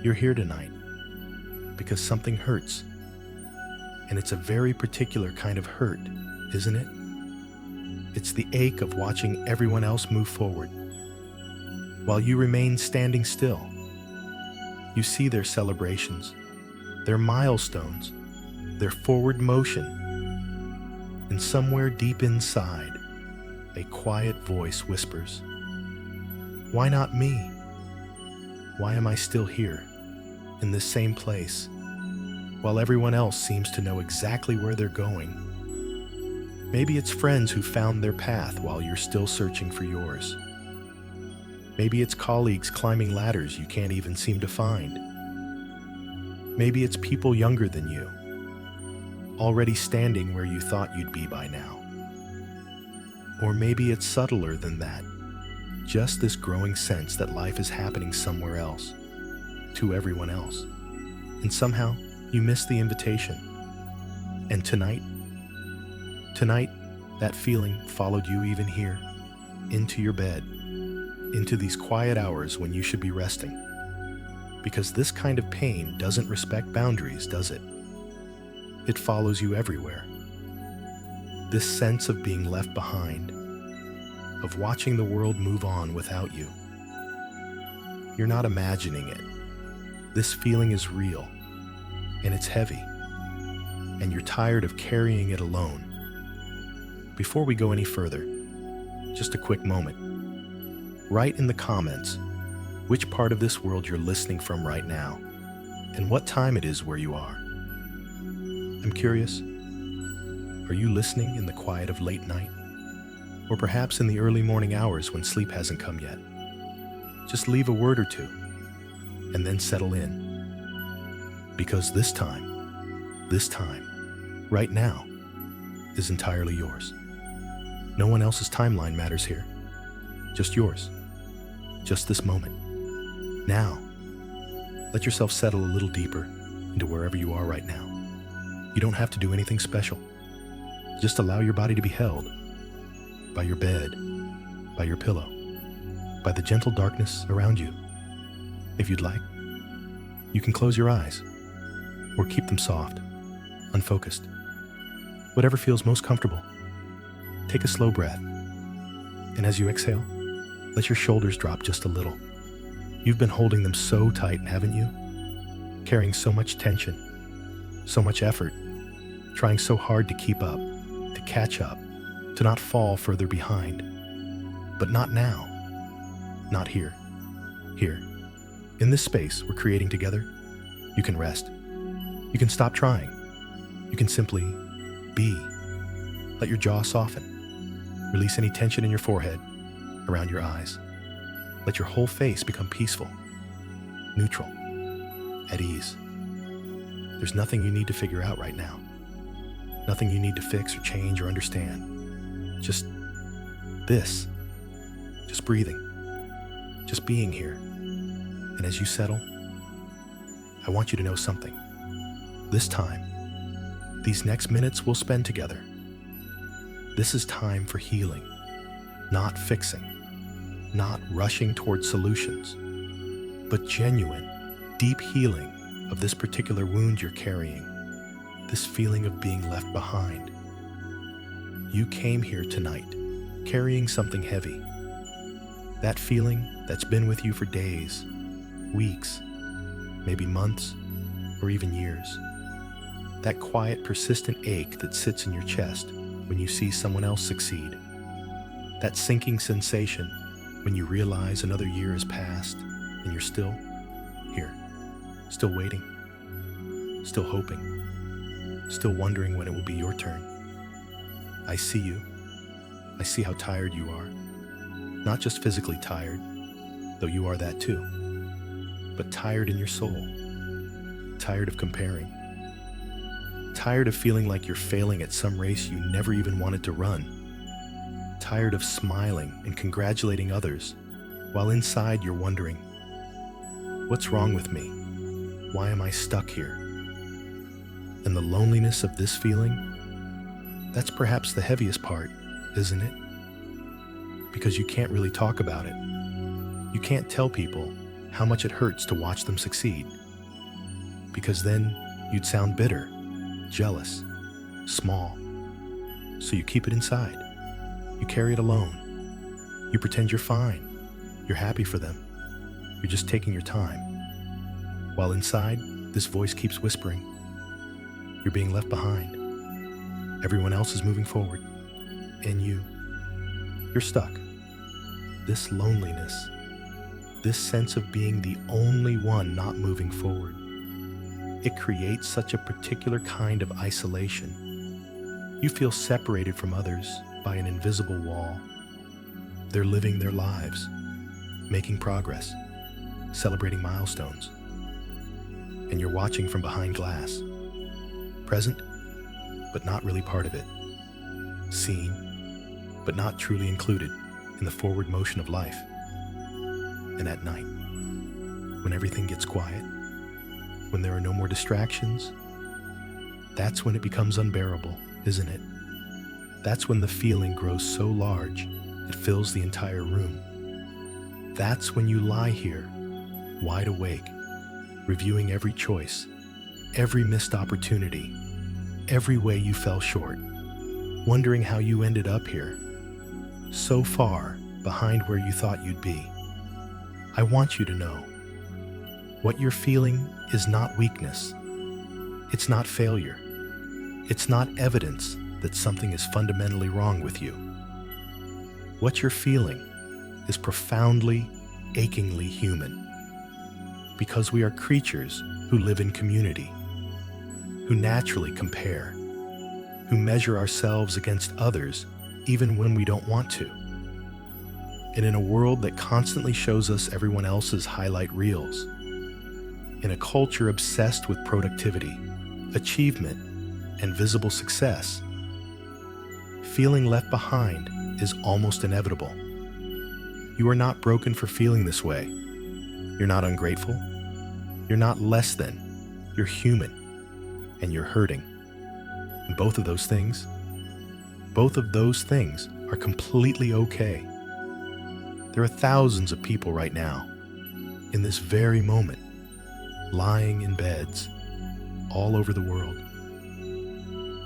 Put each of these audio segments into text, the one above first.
You're here tonight because something hurts, and it's a very particular kind of hurt, isn't it? It's the ache of watching everyone else move forward while you remain standing still. You see their celebrations, their milestones, their forward motion, and somewhere deep inside, a quiet voice whispers, "Why not me? Why am I still here, in this same place, while everyone else seems to know exactly where they're going?" Maybe it's friends who found their path while you're still searching for yours. Maybe it's colleagues climbing ladders you can't even seem to find. Maybe it's people younger than you, already standing where you thought you'd be by now. Or maybe it's subtler than that, just this growing sense that life is happening somewhere else, to everyone else, and somehow you miss the invitation. And tonight, that feeling followed you even here, into your bed, into these quiet hours when you should be resting. Because this kind of pain doesn't respect boundaries, does it? It follows you everywhere. This sense of being left behind, of watching the world move on without you. You're not imagining it. This feeling is real, and it's heavy, and you're tired of carrying it alone. Before we go any further, just a quick moment. Write in the comments which part of this world you're listening from right now, and what time it is where you are. I'm curious, are you listening in the quiet of late night? Or perhaps in the early morning hours when sleep hasn't come yet? Just leave a word or two, and then settle in. Because this time, right now, is entirely yours. No one else's timeline matters here. Just yours. Just this moment. Now, let yourself settle a little deeper into wherever you are right now. You don't have to do anything special. Just allow your body to be held by your bed, by your pillow, by the gentle darkness around you. If you'd like, you can close your eyes or keep them soft, unfocused. Whatever feels most comfortable. Take a slow breath, and as you exhale, let your shoulders drop just a little. You've been holding them so tight, haven't you? Carrying so much tension, so much effort, trying so hard to keep up, to catch up, to not fall further behind. But not now. Not here. Here. In this space we're creating together, you can rest. You can stop trying. You can simply be. Let your jaw soften. Release any tension in your forehead, around your eyes. Let your whole face become peaceful, neutral, at ease. There's nothing you need to figure out right now. Nothing you need to fix or change or understand. Just this. Just breathing. Just being here. And as you settle, I want you to know something. This time, these next minutes we'll spend together, this is time for healing, not fixing, not rushing towards solutions, but genuine, deep healing of this particular wound you're carrying, this feeling of being left behind. You came here tonight carrying something heavy. That feeling that's been with you for days, weeks, maybe months, or even years. That quiet, persistent ache that sits in your chest when you see someone else succeed. That sinking sensation when you realize another year has passed and you're still here, still waiting, still hoping, still wondering when it will be your turn. I see you. I see how tired you are. Not just physically tired, though you are that too, but tired in your soul, tired of comparing, tired of feeling like you're failing at some race you never even wanted to run, tired of smiling and congratulating others, while inside you're wondering, what's wrong with me? Why am I stuck here? And the loneliness of this feeling, that's perhaps the heaviest part, isn't it? Because you can't really talk about it. You can't tell people how much it hurts to watch them succeed. Because then you'd sound bitter, jealous, small. So you keep it inside. You carry it alone. You pretend you're fine. You're happy for them. You're just taking your time. While inside, this voice keeps whispering. You're being left behind. Everyone else is moving forward. And you're stuck. This loneliness, this sense of being the only one not moving forward, it creates such a particular kind of isolation. You feel separated from others by an invisible wall. They're living their lives, making progress, celebrating milestones. And you're watching from behind glass, present, but not really part of it, seen, but not truly included in the forward motion of life. And at night, when everything gets quiet, when there are no more distractions, that's when it becomes unbearable, isn't it? That's when the feeling grows so large, it fills the entire room. That's when you lie here, wide awake, reviewing every choice, every missed opportunity, every way you fell short, wondering how you ended up here, so far behind where you thought you'd be. I want you to know, what you're feeling is not weakness. It's not failure. It's not evidence that something is fundamentally wrong with you. What you're feeling is profoundly, achingly human. Because we are creatures who live in community, who naturally compare, who measure ourselves against others even when we don't want to. And in a world that constantly shows us everyone else's highlight reels, in a culture obsessed with productivity, achievement, and visible success, feeling left behind is almost inevitable. You are not broken for feeling this way. You're not ungrateful. You're not less than. You're human, and you're hurting. And both of those things are completely okay. There are thousands of people right now, in this very moment, lying in beds all over the world,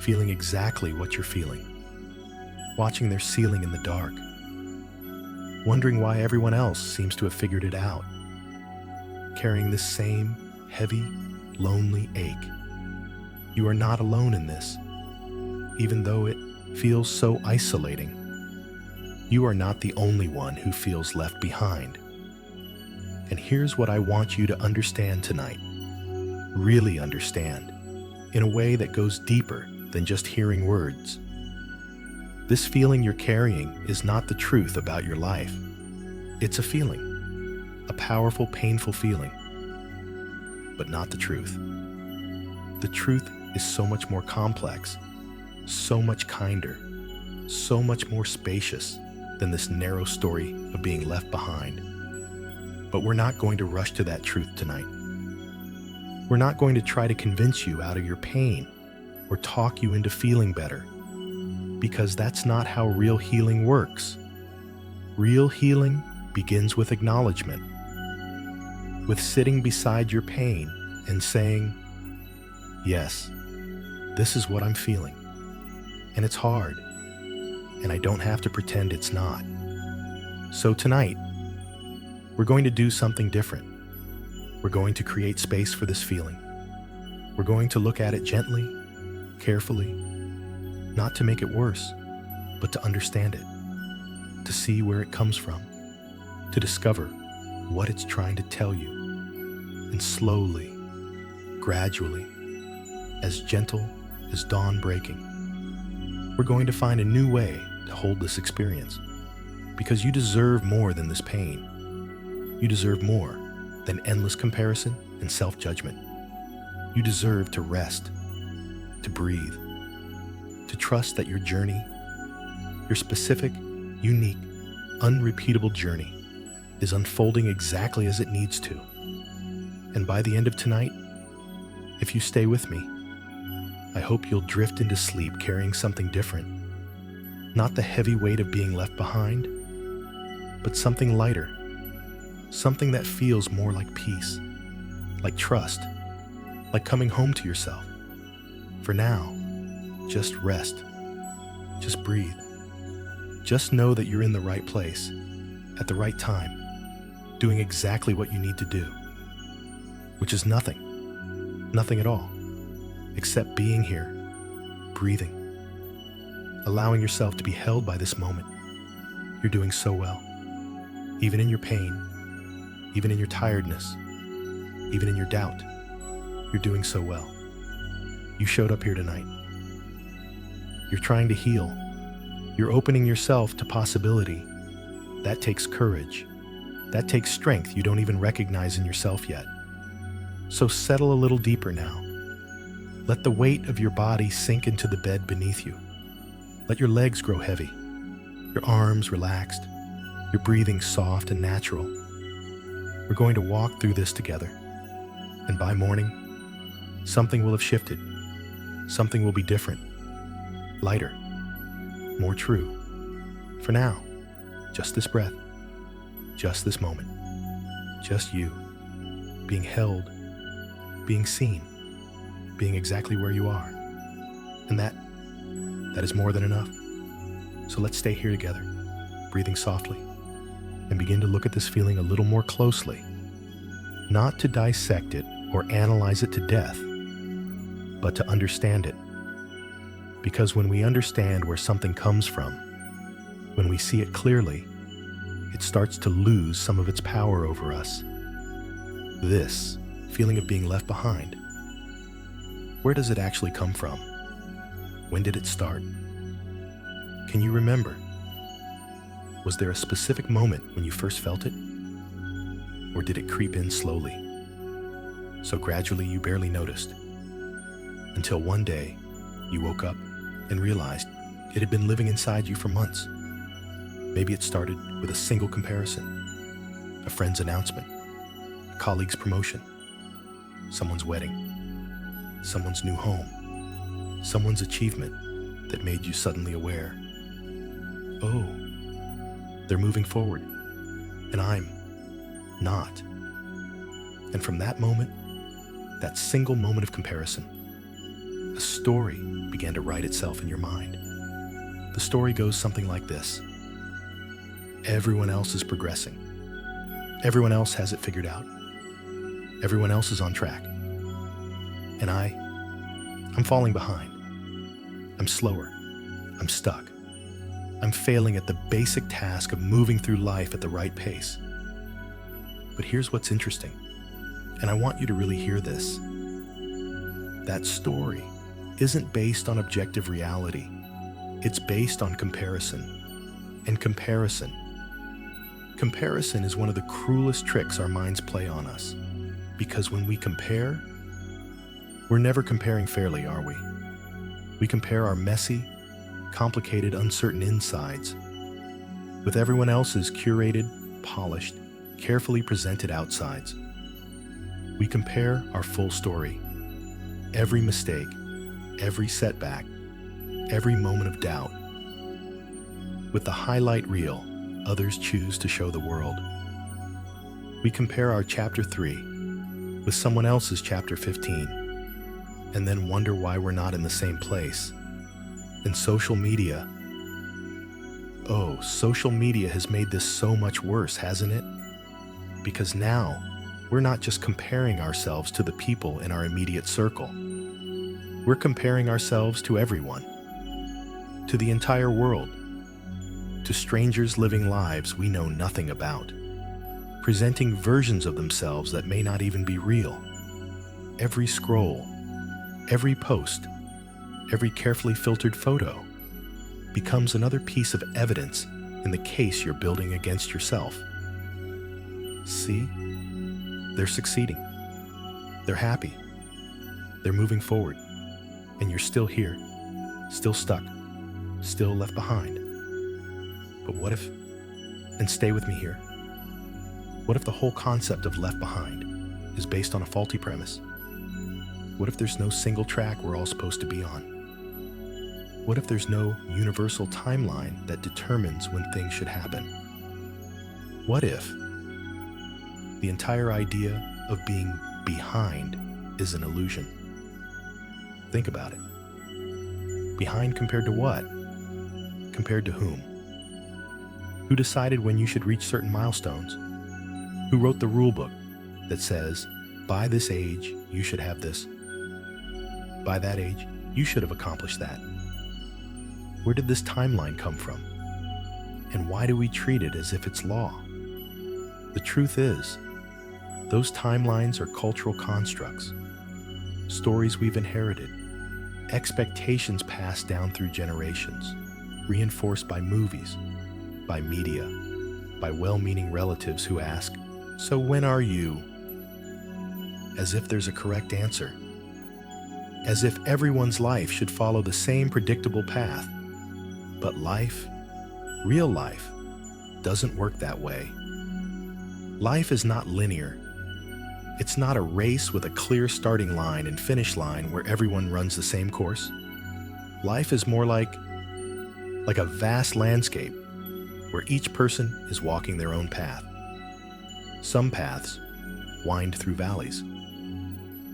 feeling exactly what you're feeling, watching their ceiling in the dark, wondering why everyone else seems to have figured it out, carrying this same heavy, lonely ache. You are not alone in this, even though it feels so isolating. You are not the only one who feels left behind. And here's what I want you to understand tonight. Really understand, in a way that goes deeper than just hearing words. This feeling you're carrying is not the truth about your life. It's a feeling, a powerful, painful feeling, but not the truth. The truth is so much more complex, so much kinder, so much more spacious than this narrow story of being left behind. But we're not going to rush to that truth tonight. We're not going to try to convince you out of your pain or talk you into feeling better, because that's not how real healing works. Real healing begins with acknowledgement, with sitting beside your pain and saying, yes, this is what I'm feeling, and it's hard, and I don't have to pretend it's not. So tonight, we're going to do something different. We're going to create space for this feeling. We're going to look at it gently, carefully, not to make it worse, but to understand it, to see where it comes from, to discover what it's trying to tell you. And slowly, gradually, as gentle as dawn breaking, we're going to find a new way to hold this experience, because you deserve more than this pain. You deserve more than endless comparison and self-judgment. You deserve to rest, to breathe, to trust that your journey, your specific, unique, unrepeatable journey, is unfolding exactly as it needs to. And by the end of tonight, if you stay with me, I hope you'll drift into sleep carrying something different. Not the heavy weight of being left behind, but something lighter, Something that feels more like peace, like trust, like coming home to yourself. For now, just rest. Just breathe. Just know that you're in the right place, at the right time, doing exactly what you need to do, which is nothing at all, except being here, breathing, allowing yourself to be held by this moment. You're doing so well, even in your pain, even in your tiredness, even in your doubt. You're doing so well. You showed up here tonight. You're trying to heal. You're opening yourself to possibility. That takes courage. That takes strength you don't even recognize in yourself yet. So settle a little deeper now. Let the weight of your body sink into the bed beneath you. Let your legs grow heavy, your arms relaxed, your breathing soft and natural. We're going to walk through this together. And by morning, something will have shifted. Something will be different, lighter, more true. For now, just this breath, just this moment, just you, being held, being seen, being exactly where you are. And that is more than enough. So let's stay here together, breathing softly, and begin to look at this feeling a little more closely, not to dissect it or analyze it to death, but to understand it. Because when we understand where something comes from, when we see it clearly, it starts to lose some of its power over us. This feeling of being left behind, where does it actually come from? When did it start? Can you remember? Was there a specific moment when you first felt it? Or did it creep in slowly? So gradually you barely noticed, until one day you woke up and realized it had been living inside you for months. Maybe it started with a single comparison, a friend's announcement, a colleague's promotion, someone's wedding, someone's new home, someone's achievement that made you suddenly aware. Oh, they're moving forward, and I'm not. And from that moment, that single moment of comparison, a story began to write itself in your mind. The story goes something like this. Everyone else is progressing. Everyone else has it figured out. Everyone else is on track. And I'm falling behind. I'm slower. I'm stuck. I'm failing at the basic task of moving through life at the right pace. But here's what's interesting, and I want you to really hear this. That story isn't based on objective reality. It's based on comparison. And comparison is one of the cruelest tricks our minds play on us. Because when we compare, we're never comparing fairly, are we? We compare our messy, complicated, uncertain insides with everyone else's curated, polished, carefully presented outsides. We compare our full story, every mistake, every setback, every moment of doubt, with the highlight reel others choose to show the world. We compare our chapter 3 with someone else's chapter 15, and then wonder why we're not in the same place. And social media has made this so much worse, hasn't it? Because now, we're not just comparing ourselves to the people in our immediate circle. We're comparing ourselves to everyone, to the entire world, to strangers living lives we know nothing about, presenting versions of themselves that may not even be real. Every scroll, every post, every carefully filtered photo becomes another piece of evidence in the case you're building against yourself. See? They're succeeding. They're happy. They're moving forward. And you're still here, still stuck, still left behind. But what if, and stay with me here, what if the whole concept of left behind is based on a faulty premise? What if there's no single track we're all supposed to be on? What if there's no universal timeline that determines when things should happen? What if The entire idea of being behind is an illusion. Think about it. Behind compared to what? Compared to whom? Who decided when you should reach certain milestones? Who wrote the rule book that says, by this age, you should have this? By that age, you should have accomplished that. Where did this timeline come from? And why do we treat it as if it's law? The truth is, those timelines are cultural constructs, stories we've inherited, expectations passed down through generations, reinforced by movies, by media, by well-meaning relatives who ask, "So when are you?" As if there's a correct answer. As if everyone's life should follow the same predictable path. But life, real life, doesn't work that way. Life is not linear. It's not a race with a clear starting line and finish line where everyone runs the same course. Life is more like a vast landscape where each person is walking their own path. Some paths wind through valleys.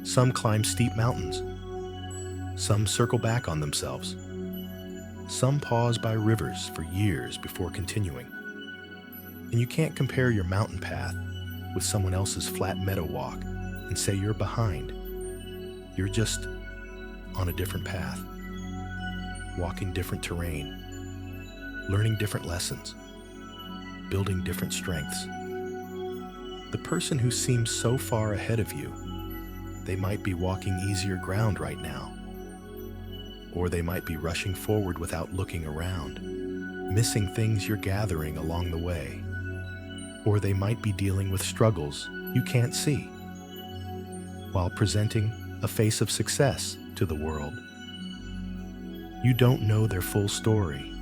Some climb steep mountains. Some circle back on themselves. Some pause by rivers for years before continuing. And you can't compare your mountain path with someone else's flat meadow walk and say you're behind. You're just on a different path, walking different terrain, learning different lessons, building different strengths. The person who seems so far ahead of you, they might be walking easier ground right now. Or they might be rushing forward without looking around, missing things you're gathering along the way. Or they might be dealing with struggles you can't see, while presenting a face of success to the world. You don't know their full story.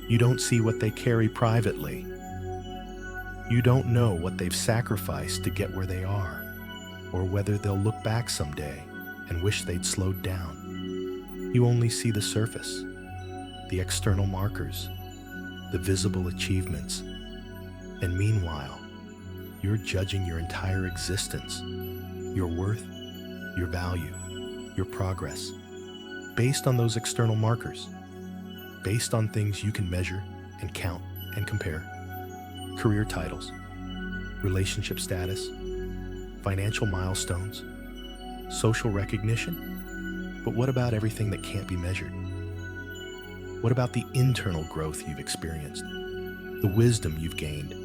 You don't see what they carry privately. You don't know what they've sacrificed to get where they are, or whether they'll look back someday and wish they'd slowed down. You only see the surface, the external markers, the visible achievements. And meanwhile, you're judging your entire existence, your worth, your value, your progress, based on those external markers, based on things you can measure and count and compare. Career titles, relationship status, financial milestones, social recognition. But what about everything that can't be measured? What about the internal growth you've experienced, the wisdom you've gained,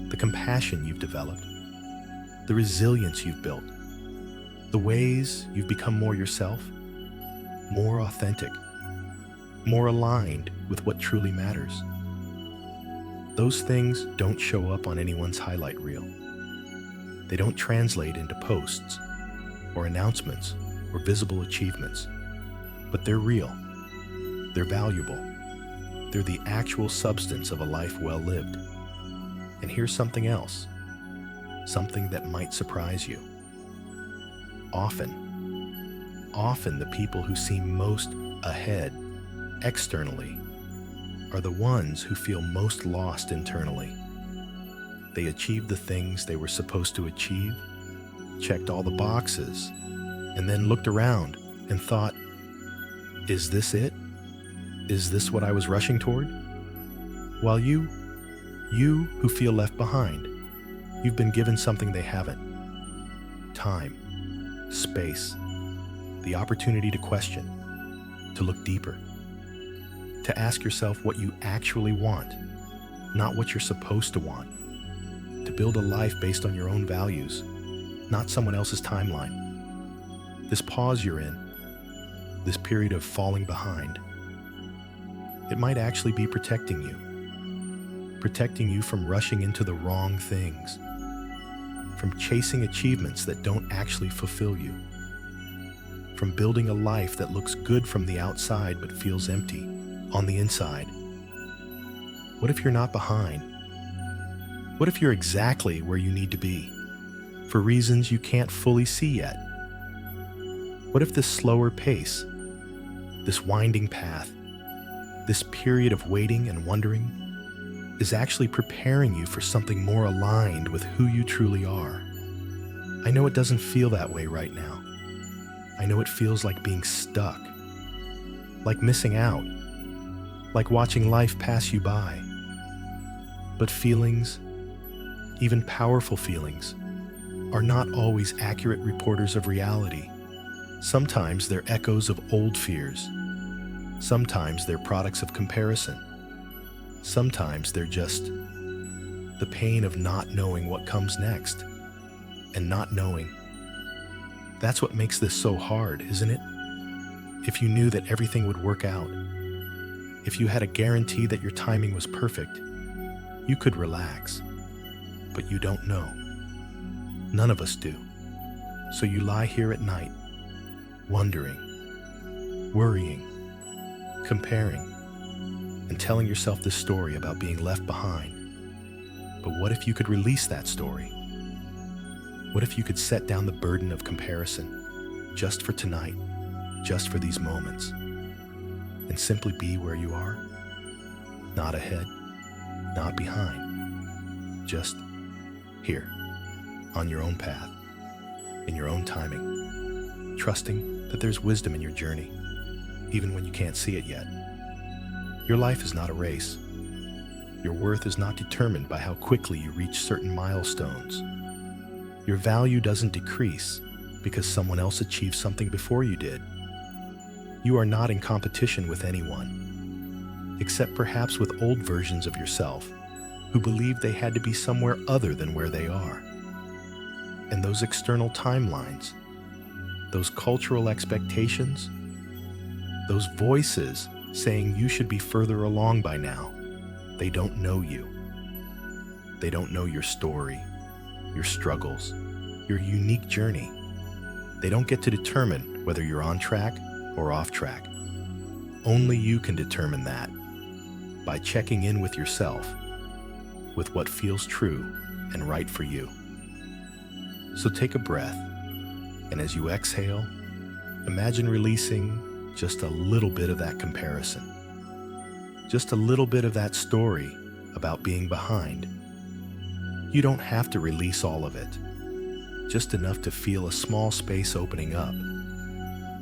the compassion you've developed, the resilience you've built, the ways you've become more yourself, more authentic, more aligned with what truly matters? Those things don't show up on anyone's highlight reel. They don't translate into posts or announcements or visible achievements, but they're real, they're valuable, they're the actual substance of a life well lived. And here's something else, something that might surprise you. Often the people who seem most ahead externally are the ones who feel most lost internally. They achieved the things they were supposed to achieve, checked all the boxes, and then looked around and thought, is this it? Is this what I was rushing toward? While you who feel left behind, you've been given something they haven't. Time, space, the opportunity to question, to look deeper, to ask yourself what you actually want, not what you're supposed to want, to build a life based on your own values, not someone else's timeline. This pause you're in, this period of falling behind, it might actually be protecting you from rushing into the wrong things, from chasing achievements that don't actually fulfill you, from building a life that looks good from the outside but feels empty on the inside. What if you're not behind? What if you're exactly where you need to be, for reasons you can't fully see yet? What if this slower pace, this winding path, this period of waiting and wondering, is actually preparing you for something more aligned with who you truly are. I know it doesn't feel that way right now. I know it feels like being stuck, like missing out, like watching life pass you by. But feelings, even powerful feelings, are not always accurate reporters of reality. Sometimes they're echoes of old fears. Sometimes they're products of comparison. Sometimes they're just the pain of not knowing what comes next. And not knowing. That's what makes this so hard, isn't it? If you knew that everything would work out, if you had a guarantee that your timing was perfect, you could relax. But you don't know. None of us do. So you lie here at night, wondering, worrying, comparing, and telling yourself this story about being left behind. But what if you could release that story? What if you could set down the burden of comparison just for tonight, just for these moments, and simply be where you are? Not ahead, not behind, just here, on your own path, in your own timing, trusting that there's wisdom in your journey, even when you can't see it yet. Your life is not a race. Your worth is not determined by how quickly you reach certain milestones. Your value doesn't decrease because someone else achieved something before you did. You are not in competition with anyone, except perhaps with old versions of yourself who believed they had to be somewhere other than where they are. And those external timelines, those cultural expectations, those voices saying you should be further along by now, they don't know you. They don't know your story, your struggles, your unique journey. They don't get to determine whether you're on track or off track. Only you can determine that by checking in with yourself, with what feels true and right for you. So take a breath, and as you exhale, imagine releasing just a little bit of that comparison, just a little bit of that story about being behind. You don't have to release all of it, just enough to feel a small space opening up,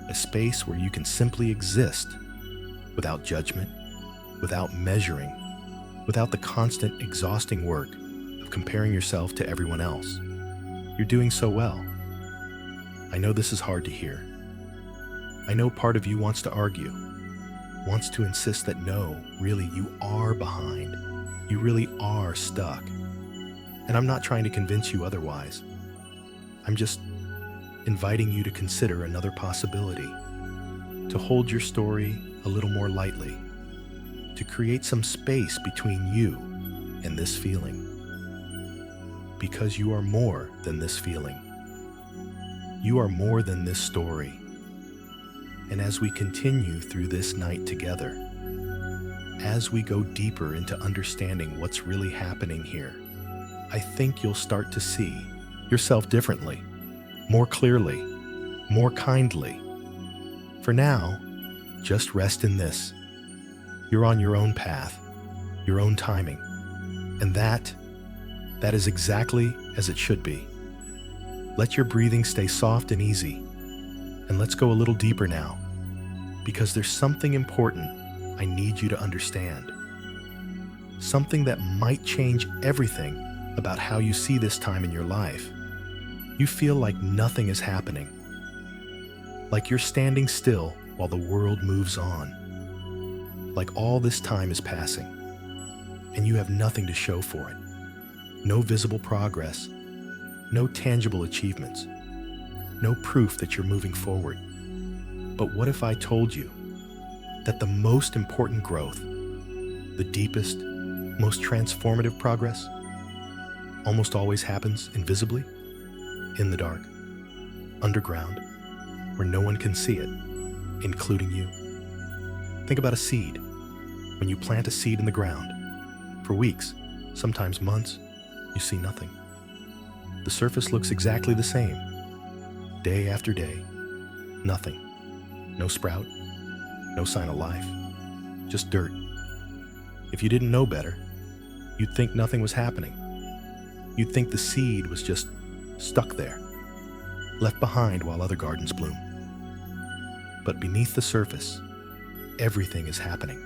a space where you can simply exist without judgment, without measuring, without the constant exhausting work of comparing yourself to everyone else. You're doing so well. I know this is hard to hear. I know part of you wants to argue, wants to insist that no, really, you are behind. You really are stuck. And I'm not trying to convince you otherwise. I'm just inviting you to consider another possibility, to hold your story a little more lightly, to create some space between you and this feeling. Because you are more than this feeling. You are more than this story. And as we continue through this night together, as we go deeper into understanding what's really happening here, I think you'll start to see yourself differently, more clearly, more kindly. For now, just rest in this. You're on your own path, your own timing, and that is exactly as it should be. Let your breathing stay soft and easy, and let's go a little deeper now, because there's something important I need you to understand. Something that might change everything about how you see this time in your life. You feel like nothing is happening, like you're standing still while the world moves on, like all this time is passing, and you have nothing to show for it. No visible progress, no tangible achievements, no proof that you're moving forward. But what if I told you that the most important growth, the deepest, most transformative progress, almost always happens invisibly, in the dark, underground, where no one can see it, including you? Think about a seed. When you plant a seed in the ground, for weeks, sometimes months, you see nothing. The surface looks exactly the same. Day after day, nothing. No sprout, no sign of life, just dirt. If you didn't know better, You'd think nothing was happening. You'd think the seed was just stuck there, left behind while other gardens bloom. But beneath the surface, everything is happening.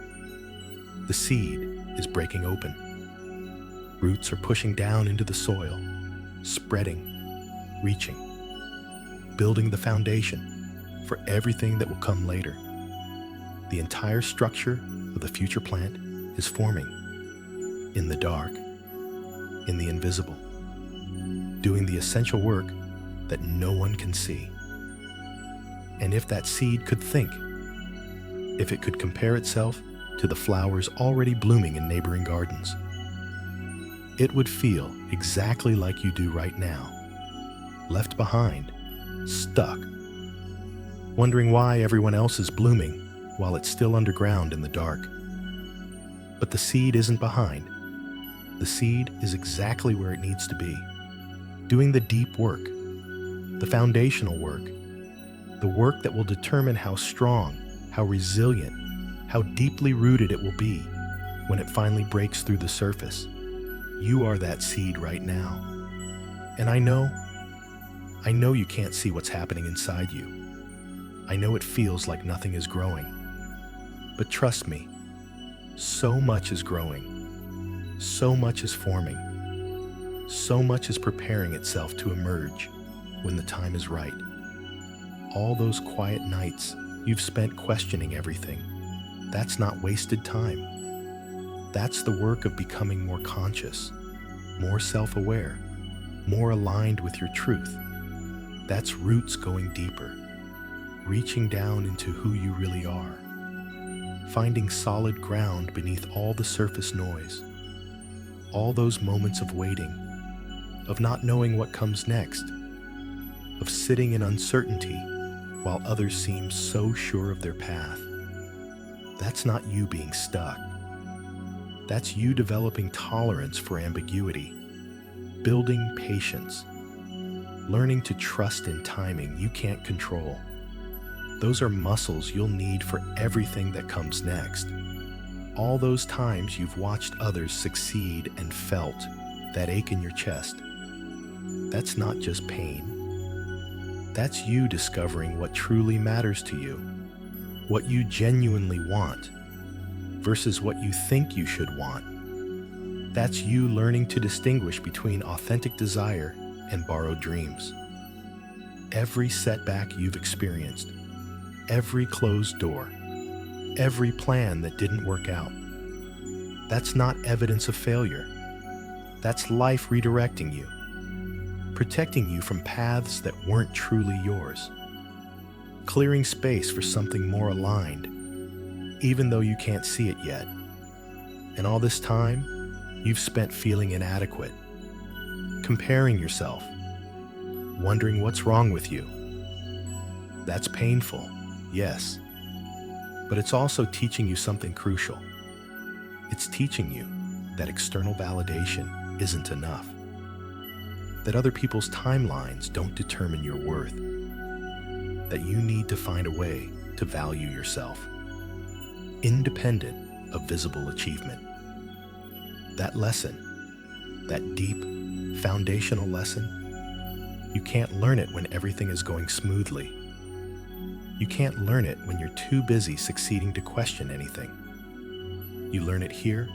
The seed is breaking open. Roots are pushing down into the soil, spreading, reaching, building the foundation for everything that will come later. The entire structure of the future plant is forming in the dark, in the invisible, doing the essential work that no one can see. And if that seed could think, if it could compare itself to the flowers already blooming in neighboring gardens, it would feel exactly like you do right now, left behind, stuck, wondering why everyone else is blooming while it's still underground in the dark. But the seed isn't behind. The seed is exactly where it needs to be, doing the deep work, the foundational work, the work that will determine how strong, how resilient, how deeply rooted it will be when it finally breaks through the surface. You are that seed right now. And I know you can't see what's happening inside you. I know it feels like nothing is growing. But trust me, so much is growing, so much is forming, so much is preparing itself to emerge when the time is right. All those quiet nights you've spent questioning everything, that's not wasted time. That's the work of becoming more conscious, more self-aware, more aligned with your truth. That's roots going deeper, reaching down into who you really are, finding solid ground beneath all the surface noise, all those moments of waiting, of not knowing what comes next, of sitting in uncertainty while others seem so sure of their path. That's not you being stuck. That's you developing tolerance for ambiguity, building patience, learning to trust in timing you can't control. Those are muscles you'll need for everything that comes next. All those times you've watched others succeed and felt that ache in your chest. That's not just pain. That's you discovering what truly matters to you, what you genuinely want, versus what you think you should want. That's you learning to distinguish between authentic desire and borrowed dreams. Every setback you've experienced, every closed door, every plan that didn't work out, that's not evidence of failure. That's life redirecting you, protecting you from paths that weren't truly yours, clearing space for something more aligned, even though you can't see it yet. And all this time, you've spent feeling inadequate, comparing yourself, wondering what's wrong with you. That's painful, yes, but it's also teaching you something crucial. It's teaching you that external validation isn't enough, that other people's timelines don't determine your worth, that you need to find a way to value yourself, independent of visible achievement. That lesson, that deep, foundational lesson, you can't learn it when everything is going smoothly. You can't learn it when you're too busy succeeding to question anything. You learn it here,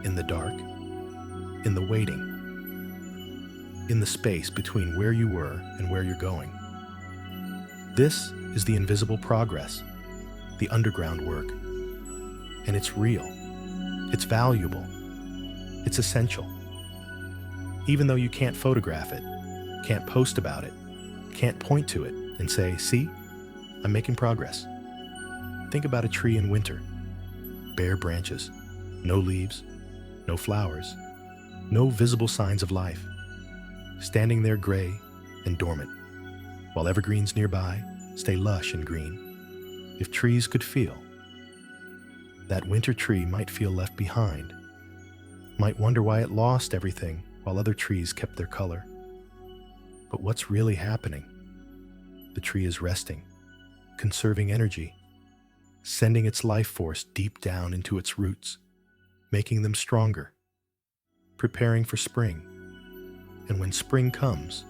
in the dark, in the waiting, in the space between where you were and where you're going. This is the invisible progress, the underground work. And it's real, it's valuable, it's essential. Even though you can't photograph it, can't post about it, can't point to it and say, see, I'm making progress. Think about a tree in winter. Bare branches, no leaves, no flowers, no visible signs of life, standing there gray and dormant, while evergreens nearby stay lush and green. If trees could feel, that winter tree might feel left behind, might wonder why it lost everything while other trees kept their color. But what's really happening? The tree is resting, conserving energy, sending its life force deep down into its roots, making them stronger, preparing for spring. And when spring comes,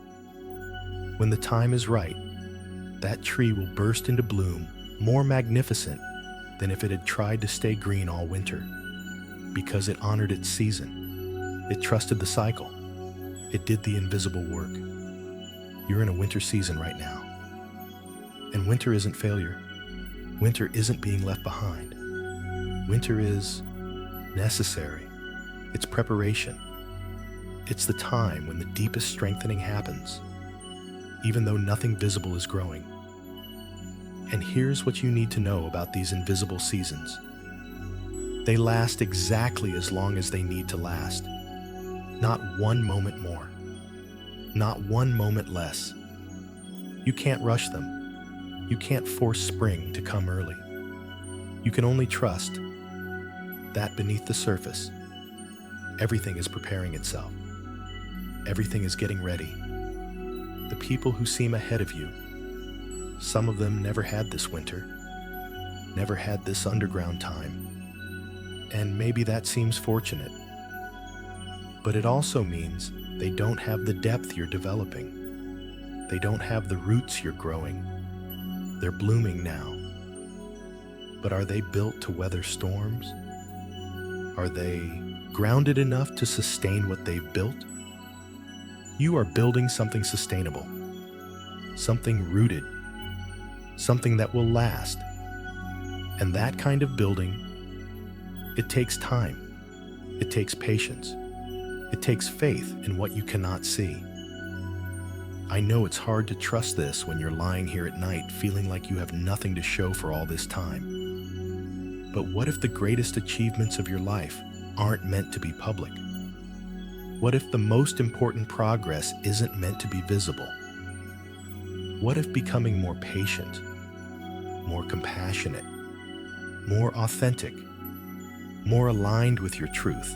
when the time is right, that tree will burst into bloom more magnificent than if it had tried to stay green all winter, because it honored its season. It trusted the cycle. It did the invisible work. You're in a winter season right now. And winter isn't failure. Winter isn't being left behind. Winter is necessary. It's preparation. It's the time when the deepest strengthening happens, even though nothing visible is growing. And here's what you need to know about these invisible seasons. They last exactly as long as they need to last. Not one moment more. Not one moment less. You can't rush them. You can't force spring to come early. You can only trust that beneath the surface, everything is preparing itself. Everything is getting ready. The people who seem ahead of you, some of them never had this winter, never had this underground time, and maybe that seems fortunate. But it also means they don't have the depth you're developing. They don't have the roots you're growing. They're blooming now. But are they built to weather storms? Are they grounded enough to sustain what they've built? You are building something sustainable, something rooted, something that will last. And that kind of building, it takes time, it takes patience, it takes faith in what you cannot see. I know it's hard to trust this when you're lying here at night feeling like you have nothing to show for all this time. But what if the greatest achievements of your life aren't meant to be public? What if the most important progress isn't meant to be visible? What if becoming more patient, more compassionate, more authentic, more aligned with your truth?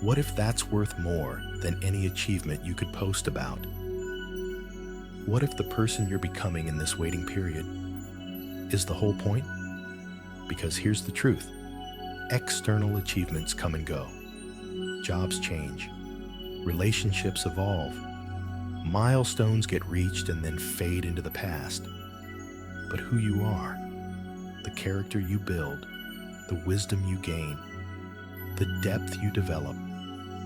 What if that's worth more than any achievement you could post about? What if the person you're becoming in this waiting period is the whole point? Because here's the truth. External achievements come and go. Jobs change. Relationships evolve. Milestones get reached and then fade into the past. But who you are, the character you build, the wisdom you gain, the depth you develop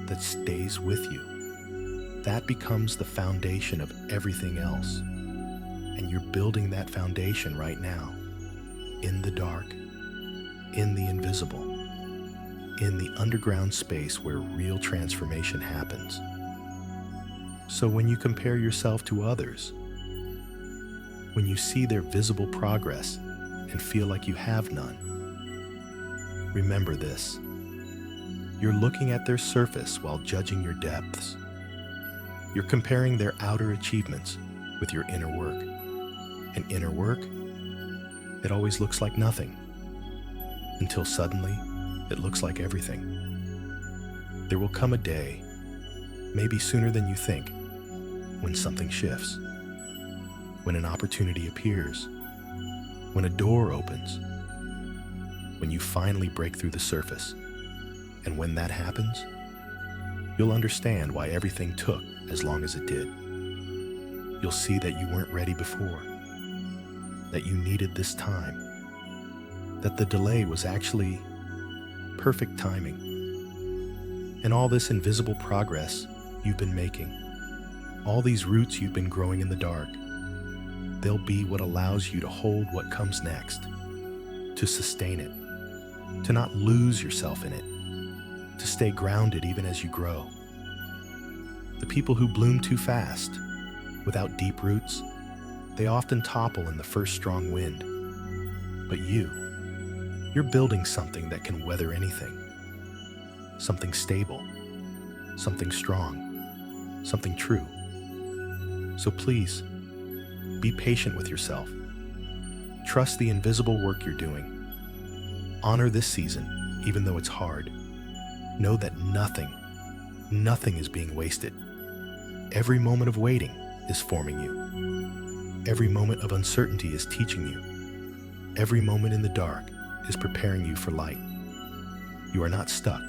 that stays with you, that becomes the foundation of everything else. And you're building that foundation right now, in the dark, in the invisible, in the underground space where real transformation happens. So when you compare yourself to others, when you see their visible progress and feel like you have none, remember this. You're looking at their surface while judging your depths. You're comparing their outer achievements with your inner work. And inner work, it always looks like nothing, until suddenly it looks like everything. There will come a day, maybe sooner than you think, when something shifts, when an opportunity appears, when a door opens, when you finally break through the surface. And when that happens, you'll understand why everything took as long as it did. You'll see that you weren't ready before, that you needed this time, that the delay was actually perfect timing. And all this invisible progress you've been making, all these roots you've been growing in the dark, they'll be what allows you to hold what comes next, to sustain it, to not lose yourself in it, to stay grounded even as you grow. The people who bloom too fast, without deep roots, they often topple in the first strong wind. But you're building something that can weather anything. Something stable, something strong, something true. So please, be patient with yourself. Trust the invisible work you're doing. Honor this season, even though it's hard. Know that nothing is being wasted. Every moment of waiting is forming you. Every moment of uncertainty is teaching you. Every moment in the dark is preparing you for light. You are not stuck.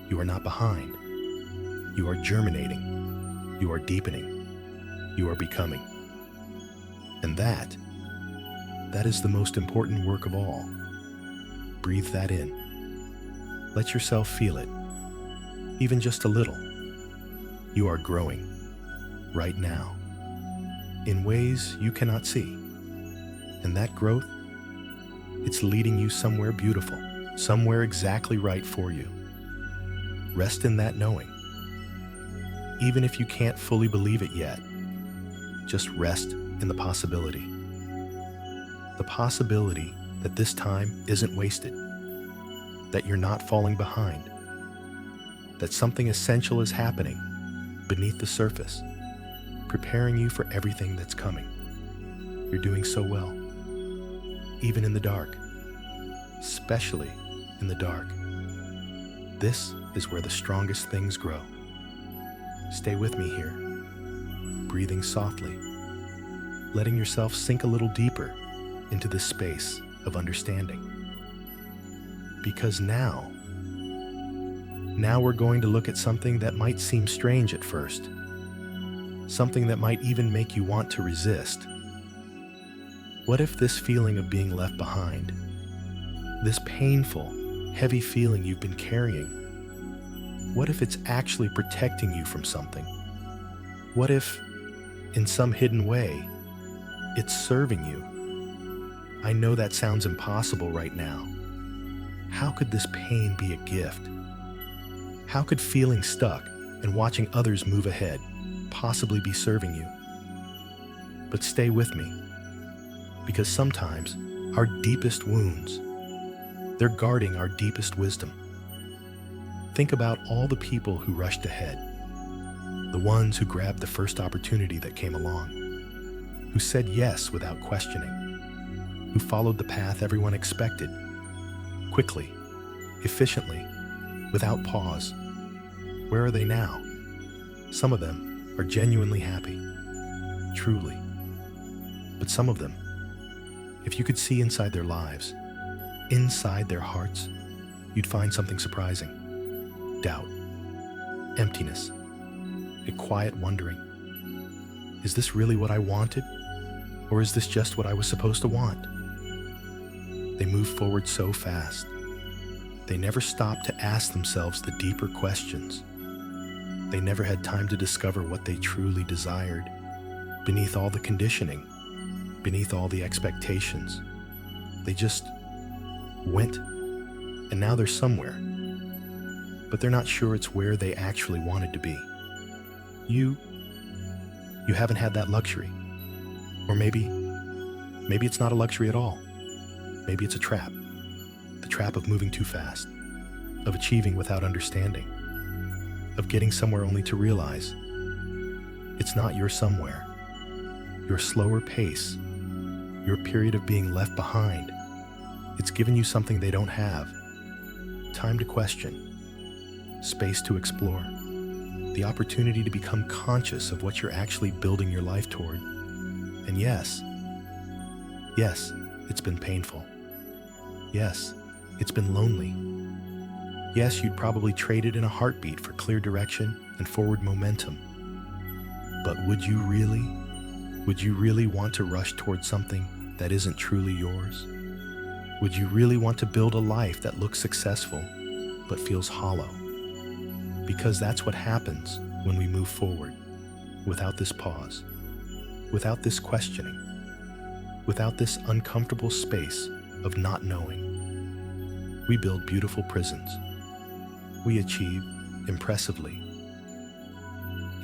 You are not behind. You are germinating. You are deepening. You are becoming. And that is the most important work of all. Breathe that in. Let yourself feel it, even just a little. You are growing right now in ways you cannot see. And that growth, it's leading you somewhere beautiful, somewhere exactly right for you. Rest in that knowing. Even if you can't fully believe it yet, just rest in the possibility. The possibility that this time isn't wasted, that you're not falling behind, that something essential is happening beneath the surface, preparing you for everything that's coming. You're doing so well, even in the dark, especially in the dark. This is where the strongest things grow. Stay with me here, breathing softly, letting yourself sink a little deeper into this space of understanding. Because now we're going to look at something that might seem strange at first, something that might even make you want to resist. What if this feeling of being left behind, this painful, heavy feeling you've been carrying, what if it's actually protecting you from something? What if, in some hidden way, it's serving you? I know that sounds impossible right now. How could this pain be a gift? How could feeling stuck and watching others move ahead possibly be serving you? But stay with me, because sometimes our deepest wounds, they're guarding our deepest wisdom. Think about all the people who rushed ahead, the ones who grabbed the first opportunity that came along, who said yes without questioning, who followed the path everyone expected, quickly, efficiently, without pause. Where are they now? Some of them are genuinely happy, truly. But some of them, if you could see inside their lives, inside their hearts, you'd find something surprising. Doubt, emptiness, a quiet wondering. Is this really what I wanted? Or is this just what I was supposed to want? They move forward so fast. They never stop to ask themselves the deeper questions. They never had time to discover what they truly desired, beneath all the conditioning, beneath all the expectations. They just went, and now they're somewhere. But they're not sure it's where they actually wanted to be. You haven't had that luxury. Or maybe it's not a luxury at all. Maybe it's a trap. The trap of moving too fast, of achieving without understanding, of getting somewhere only to realize it's not your somewhere. Your slower pace, your period of being left behind, it's given you something they don't have. Time to question, space to explore, the opportunity to become conscious of what you're actually building your life toward. And yes, it's been painful. Yes, it's been lonely. Yes, you'd probably trade it in a heartbeat for clear direction and forward momentum. But would you really want to rush towards something that isn't truly yours? Would you really want to build a life that looks successful but feels hollow? Because that's what happens when we move forward, without this pause, without this questioning, without this uncomfortable space of not knowing. We build beautiful prisons. We achieve impressively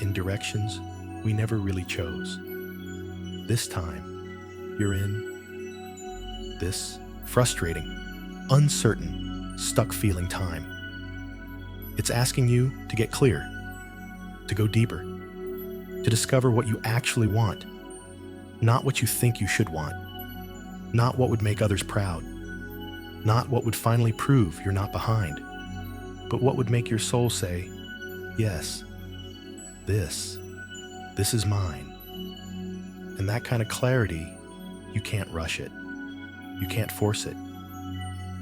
in directions we never really chose. This time, you're in this frustrating, uncertain, stuck feeling time. It's asking you to get clear, to go deeper, to discover what you actually want, not what you think you should want, not what would make others proud, not what would finally prove you're not behind, but what would make your soul say, yes, this is mine. And that kind of clarity, you can't rush it. You can't force it.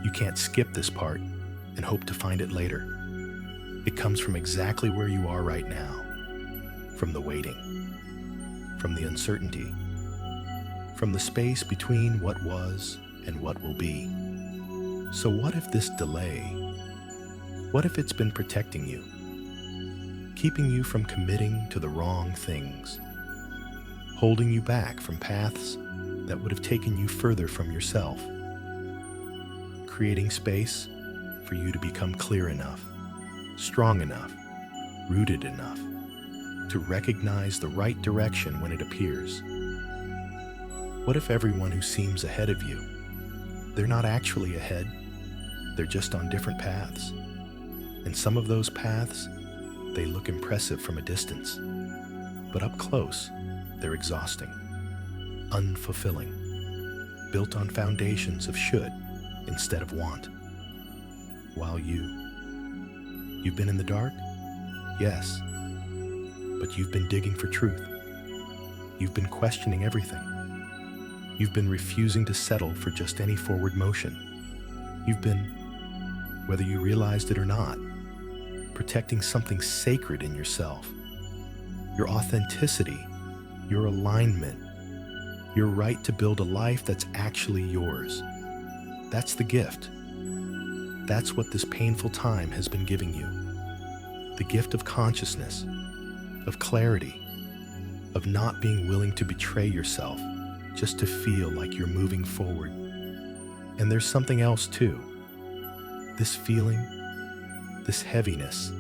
You can't skip this part and hope to find it later. It comes from exactly where you are right now, from the waiting, from the uncertainty, from the space between what was and what will be. So what if this delay, what if it's been protecting you, keeping you from committing to the wrong things, holding you back from paths that would have taken you further from yourself, creating space for you to become clear enough, strong enough, rooted enough to recognize the right direction when it appears? What if everyone who seems ahead of you, they're not actually ahead, they're just on different paths? And some of those paths, they look impressive from a distance, but up close, they're exhausting, unfulfilling, built on foundations of should instead of want. While you've been in the dark? Yes, but you've been digging for truth. You've been questioning everything. You've been refusing to settle for just any forward motion. You've been, whether you realized it or not, protecting something sacred in yourself. Your authenticity, your alignment, your right to build a life that's actually yours. That's the gift. That's what this painful time has been giving you. The gift of consciousness, of clarity, of not being willing to betray yourself just to feel like you're moving forward. And there's something else too. This feeling, this heaviness,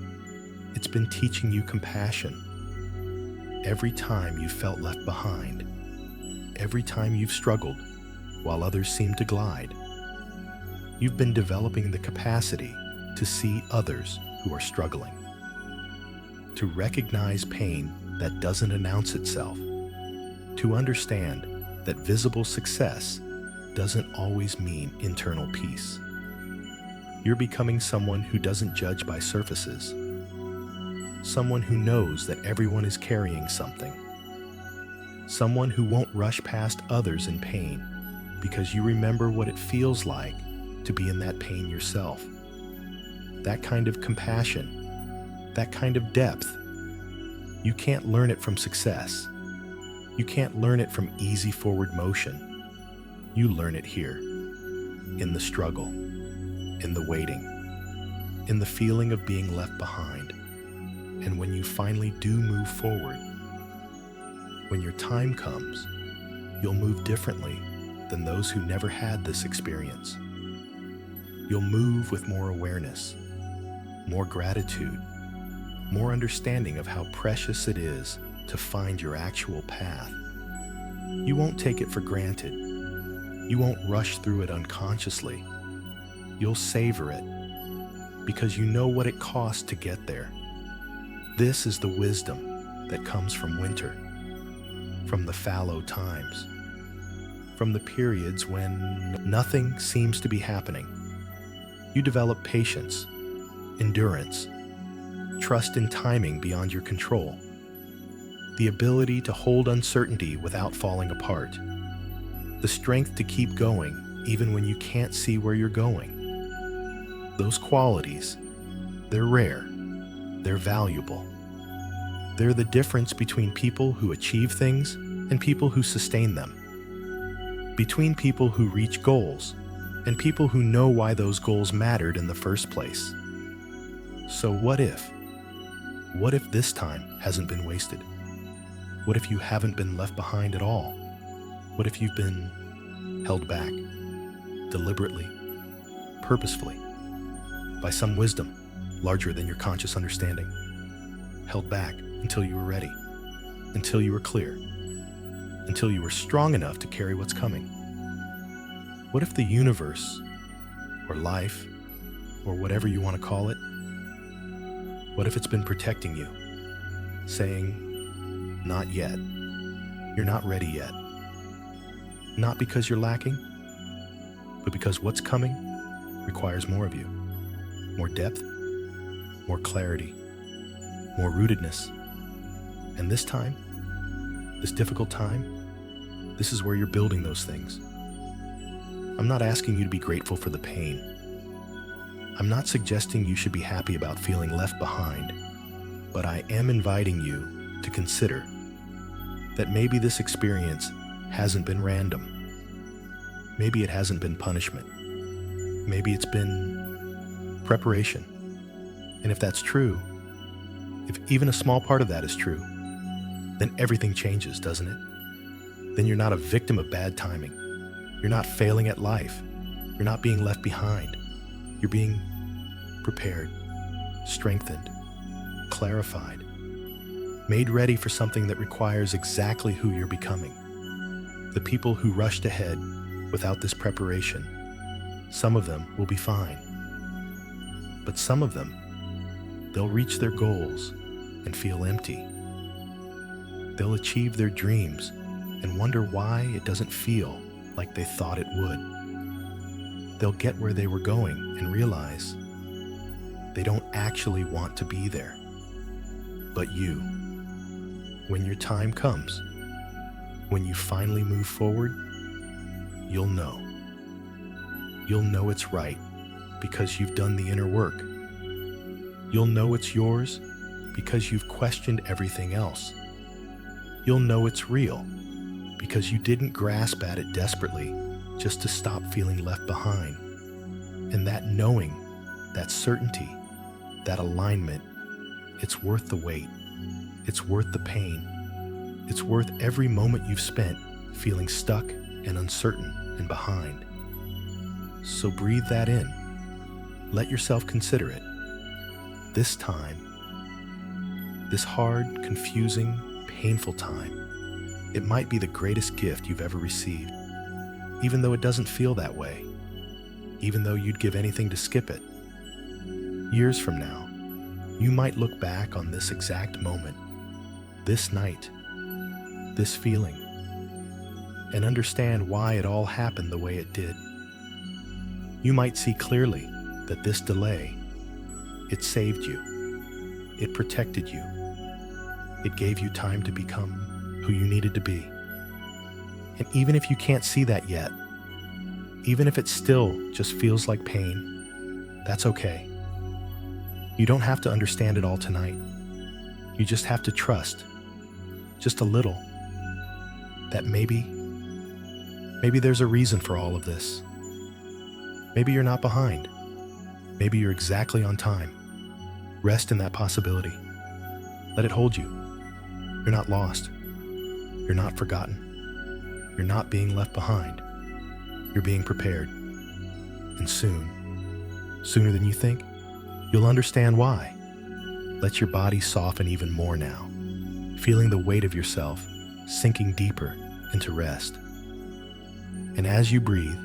it's been teaching you compassion. Every time you felt left behind, every time you've struggled while others seem to glide, you've been developing the capacity to see others who are struggling, to recognize pain that doesn't announce itself, to understand that visible success doesn't always mean internal peace. You're becoming someone who doesn't judge by surfaces, someone who knows that everyone is carrying something, someone who won't rush past others in pain because you remember what it feels like to be in that pain yourself. That kind of compassion, that kind of depth, you can't learn it from success. You can't learn it from easy forward motion. You learn it here, in the struggle, in the waiting, in the feeling of being left behind. And when you finally do move forward, when your time comes, you'll move differently than those who never had this experience. You'll move with more awareness, more gratitude, more understanding of how precious it is to find your actual path. You won't take it for granted. You won't rush through it unconsciously. You'll savor it because you know what it costs to get there. This is the wisdom that comes from winter, from the fallow times, from the periods when nothing seems to be happening. You develop patience, endurance, trust in timing beyond your control, the ability to hold uncertainty without falling apart, the strength to keep going even when you can't see where you're going. Those qualities, they're rare, they're valuable. They're the difference between people who achieve things and people who sustain them, between people who reach goals and people who know why those goals mattered in the first place. So what if this time hasn't been wasted? What if you haven't been left behind at all? What if you've been held back, deliberately, purposefully, by some wisdom larger than your conscious understanding? Held back until you were ready, until you were clear, until you were strong enough to carry what's coming. What if the universe, or life, or whatever you want to call it, what if it's been protecting you, saying, not yet, you're not ready yet? Not because you're lacking, but because what's coming requires more of you, more depth, more clarity, more rootedness. And this time, this difficult time, this is where you're building those things. I'm not asking you to be grateful for the pain. I'm not suggesting you should be happy about feeling left behind, but I am inviting you to consider that maybe this experience hasn't been random. Maybe it hasn't been punishment. Maybe it's been preparation. And if that's true, if even a small part of that is true, then everything changes, doesn't it? Then you're not a victim of bad timing. You're not failing at life. You're not being left behind. You're being prepared, strengthened, clarified, made ready for something that requires exactly who you're becoming. The people who rushed ahead without this preparation, some of them will be fine. But some of them, they'll reach their goals and feel empty. They'll achieve their dreams and wonder why it doesn't feel like they thought it would. They'll get where they were going and realize they don't actually want to be there. But you, when your time comes, when you finally move forward, you'll know. You'll know it's right because you've done the inner work. You'll know it's yours because you've questioned everything else. You'll know it's real because you didn't grasp at it desperately just to stop feeling left behind. And that knowing, that certainty, that alignment, it's worth the wait. It's worth the pain. It's worth every moment you've spent feeling stuck and uncertain and behind. So breathe that in. Let yourself consider it. This time, this hard, confusing, painful time, it might be the greatest gift you've ever received, even though it doesn't feel that way, even though you'd give anything to skip it. Years from now, you might look back on this exact moment, this night, this feeling, and understand why it all happened the way it did. You might see clearly that this delay, it saved you, it protected you, it gave you time to become who you needed to be. And even if you can't see that yet, even if it still just feels like pain, that's okay. You don't have to understand it all tonight. You just have to trust, just a little, that maybe there's a reason for all of this. Maybe you're not behind. Maybe you're exactly on time. Rest in that possibility. Let it hold you. You're not lost. You're not forgotten. You're not being left behind. You're being prepared. And soon, sooner than you think, you'll understand why. Let your body soften even more now, feeling the weight of yourself sinking deeper into rest. And as you breathe,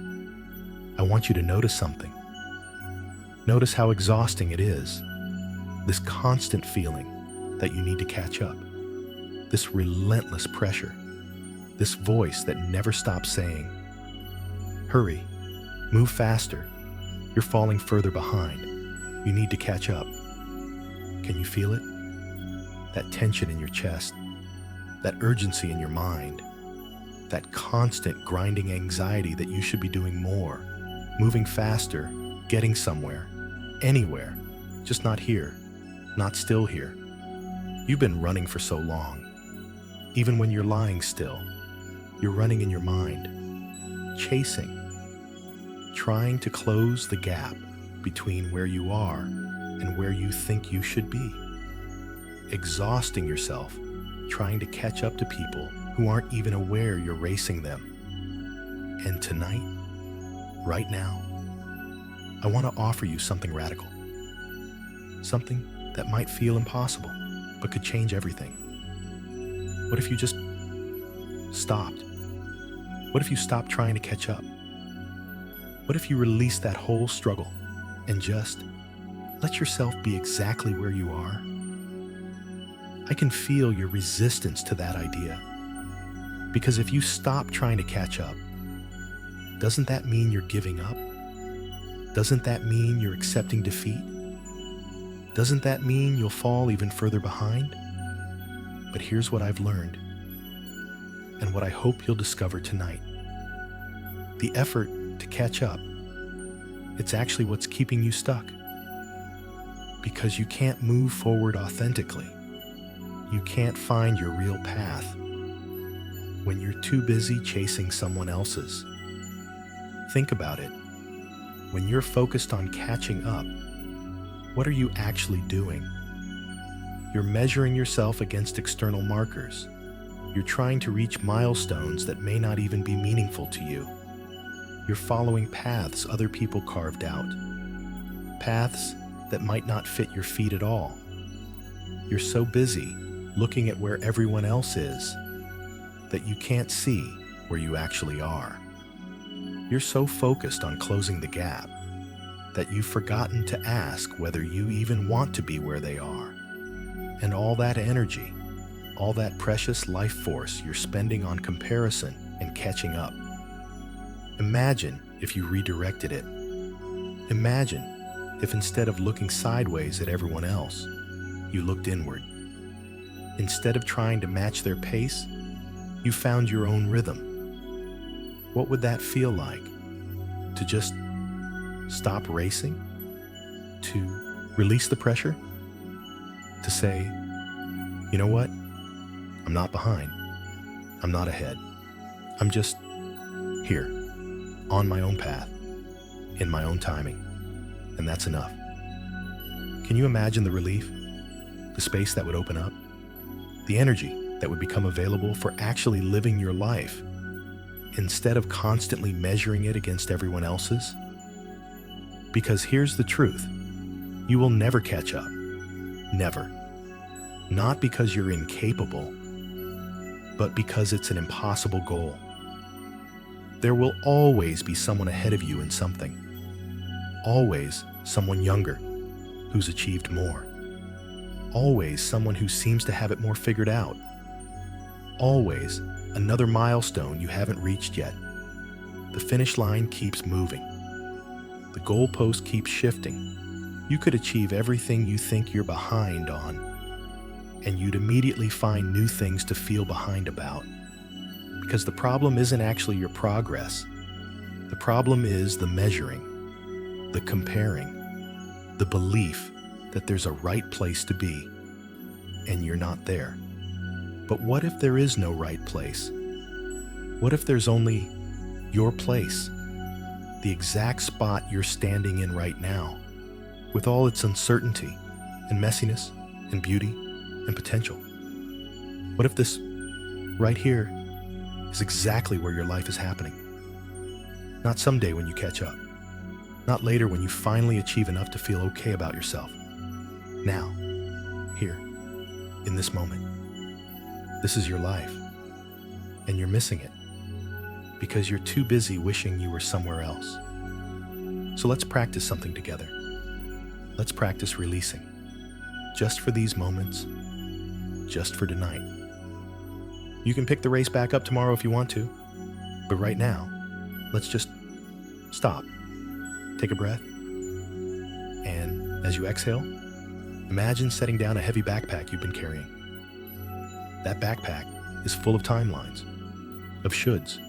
I want you to notice something. Notice how exhausting it is, this constant feeling that you need to catch up, this relentless pressure, this voice that never stops saying, hurry, move faster, you're falling further behind, you need to catch up. Can you feel it? That tension in your chest, that urgency in your mind, that constant grinding anxiety that you should be doing more, moving faster, getting somewhere, anywhere, just not here, not still here. You've been running for so long. Even when you're lying still, you're running in your mind, chasing, trying to close the gap between where you are and where you think you should be, exhausting yourself, trying to catch up to people who aren't even aware you're racing them. And tonight, right now, I want to offer you something radical, something that might feel impossible, but could change everything. What if you just stopped? What if you stopped trying to catch up? What if you released that whole struggle and just let yourself be exactly where you are? I can feel your resistance to that idea. Because if you stop trying to catch up, doesn't that mean you're giving up? Doesn't that mean you're accepting defeat? Doesn't that mean you'll fall even further behind? But here's what I've learned, and what I hope you'll discover tonight. The effort to catch up, it's actually what's keeping you stuck. because you can't move forward authentically. You can't find your real path when you're too busy chasing someone else's. Think about it. When you're focused on catching up, what are you actually doing? You're measuring yourself against external markers. You're trying to reach milestones that may not even be meaningful to you. You're following paths other people carved out, paths that might not fit your feet at all. You're so busy looking at where everyone else is that you can't see where you actually are. You're so focused on closing the gap that you've forgotten to ask whether you even want to be where they are. And all that energy, all that precious life force you're spending on comparison and catching up. Imagine if you redirected it. Imagine if instead of looking sideways at everyone else, you looked inward. Instead of trying to match their pace, you found your own rhythm. What would that feel like? To just stop racing? To release the pressure? To say, you know what? I'm not behind. I'm not ahead. I'm just here, on my own path, in my own timing. And that's enough. Can you imagine the relief? The space that would open up? The energy that would become available for actually living your life instead of constantly measuring it against everyone else's? Because here's the truth. You will never catch up. Never. Not because you're incapable, but because it's an impossible goal. There will always be someone ahead of you in something. Always someone younger who's achieved more. Always someone who seems to have it more figured out. Always another milestone you haven't reached yet. The finish line keeps moving. The goalpost keeps shifting. You could achieve everything you think you're behind on, and you'd immediately find new things to feel behind about. Because the problem isn't actually your progress. The problem is the measuring, the comparing, the belief that there's a right place to be, and you're not there. But what if there is no right place? What if there's only your place, the exact spot you're standing in right now, with all its uncertainty and messiness and beauty and potential? What if this right here is exactly where your life is happening? Not someday when you catch up, not later when you finally achieve enough to feel okay about yourself. Now, here, in this moment. This is your life, and you're missing it because you're too busy wishing you were somewhere else. So let's practice something together. Let's practice releasing, just for these moments, just for tonight. You can pick the race back up tomorrow if you want to, but right now, let's just stop, take a breath, and as you exhale, imagine setting down a heavy backpack you've been carrying. That backpack is full of timelines, of shoulds,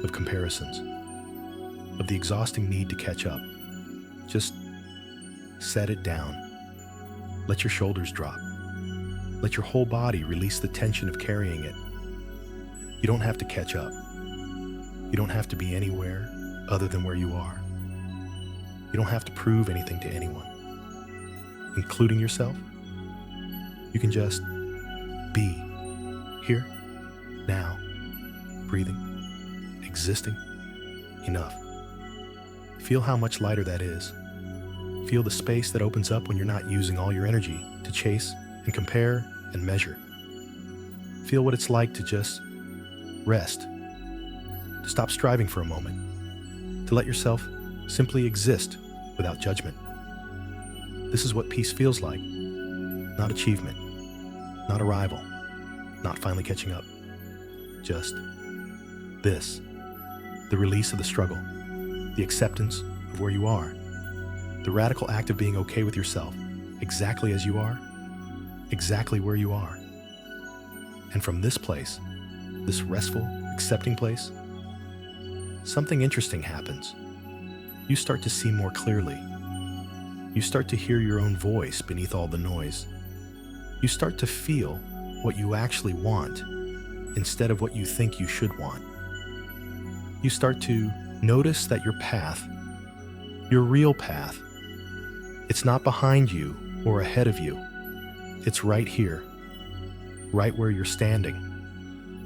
of comparisons, of the exhausting need to catch up. Just set it down. Let your shoulders drop. Let your whole body release the tension of carrying it. You don't have to catch up. You don't have to be anywhere other than where you are. You don't have to prove anything to anyone, including yourself. You can just be here, now, breathing, existing, enough. Feel how much lighter that is. Feel the space that opens up when you're not using all your energy to chase and compare and measure. Feel what it's like to just rest, to stop striving for a moment, to let yourself simply exist without judgment. This is what peace feels like. Not achievement, not arrival, not finally catching up. Just this, the release of the struggle, the acceptance of where you are, the radical act of being okay with yourself, exactly as you are, exactly where you are. And from this place, this restful, accepting place, something interesting happens. You start to see more clearly. You start to hear your own voice beneath all the noise. You start to feel what you actually want instead of what you think you should want. You start to notice that your path, your real path, it's not behind you or ahead of you. It's right here, right where you're standing.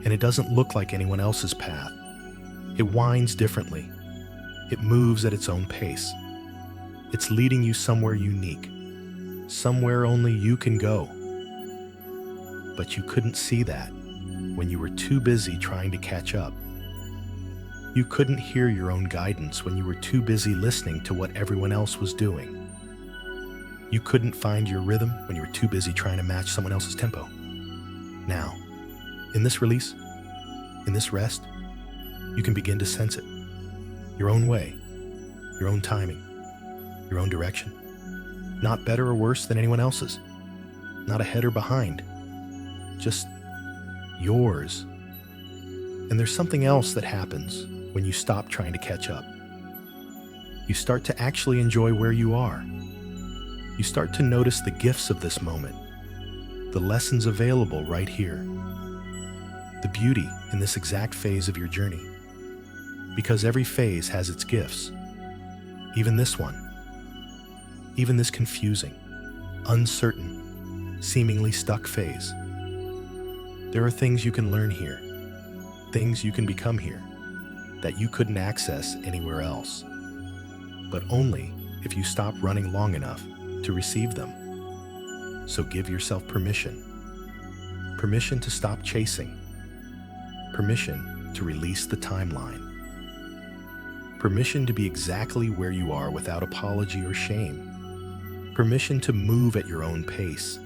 And it doesn't look like anyone else's path. It winds differently. It moves at its own pace. It's leading you somewhere unique, somewhere only you can go. But you couldn't see that when you were too busy trying to catch up. You couldn't hear your own guidance when you were too busy listening to what everyone else was doing. You couldn't find your rhythm when you were too busy trying to match someone else's tempo. Now, in this release, in this rest, you can begin to sense it. Your own way, your own timing, your own direction. Not better or worse than anyone else's. Not ahead or behind. Just yours. And there's something else that happens when you stop trying to catch up. You start to actually enjoy where you are. You start to notice the gifts of this moment, the lessons available right here, the beauty in this exact phase of your journey. Because every phase has its gifts, even this one, even this confusing, uncertain, seemingly stuck phase. There are things you can learn here, things you can become here, that you couldn't access anywhere else, but only if you stop running long enough to receive them. So give yourself permission to stop chasing, permission to release the timeline, permission to be exactly where you are without apology or shame, permission to move at your own pace,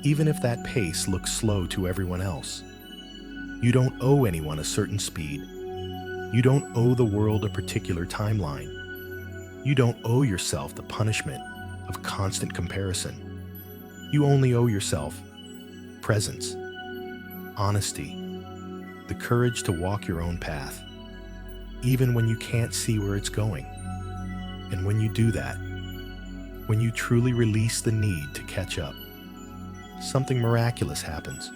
even if that pace looks slow to everyone else. You don't owe anyone a certain speed. You don't owe the world a particular timeline. You don't owe yourself the punishment of constant comparison. You only owe yourself presence, honesty, the courage to walk your own path, even when you can't see where it's going. And when you do that, when you truly release the need to catch up, something miraculous happens.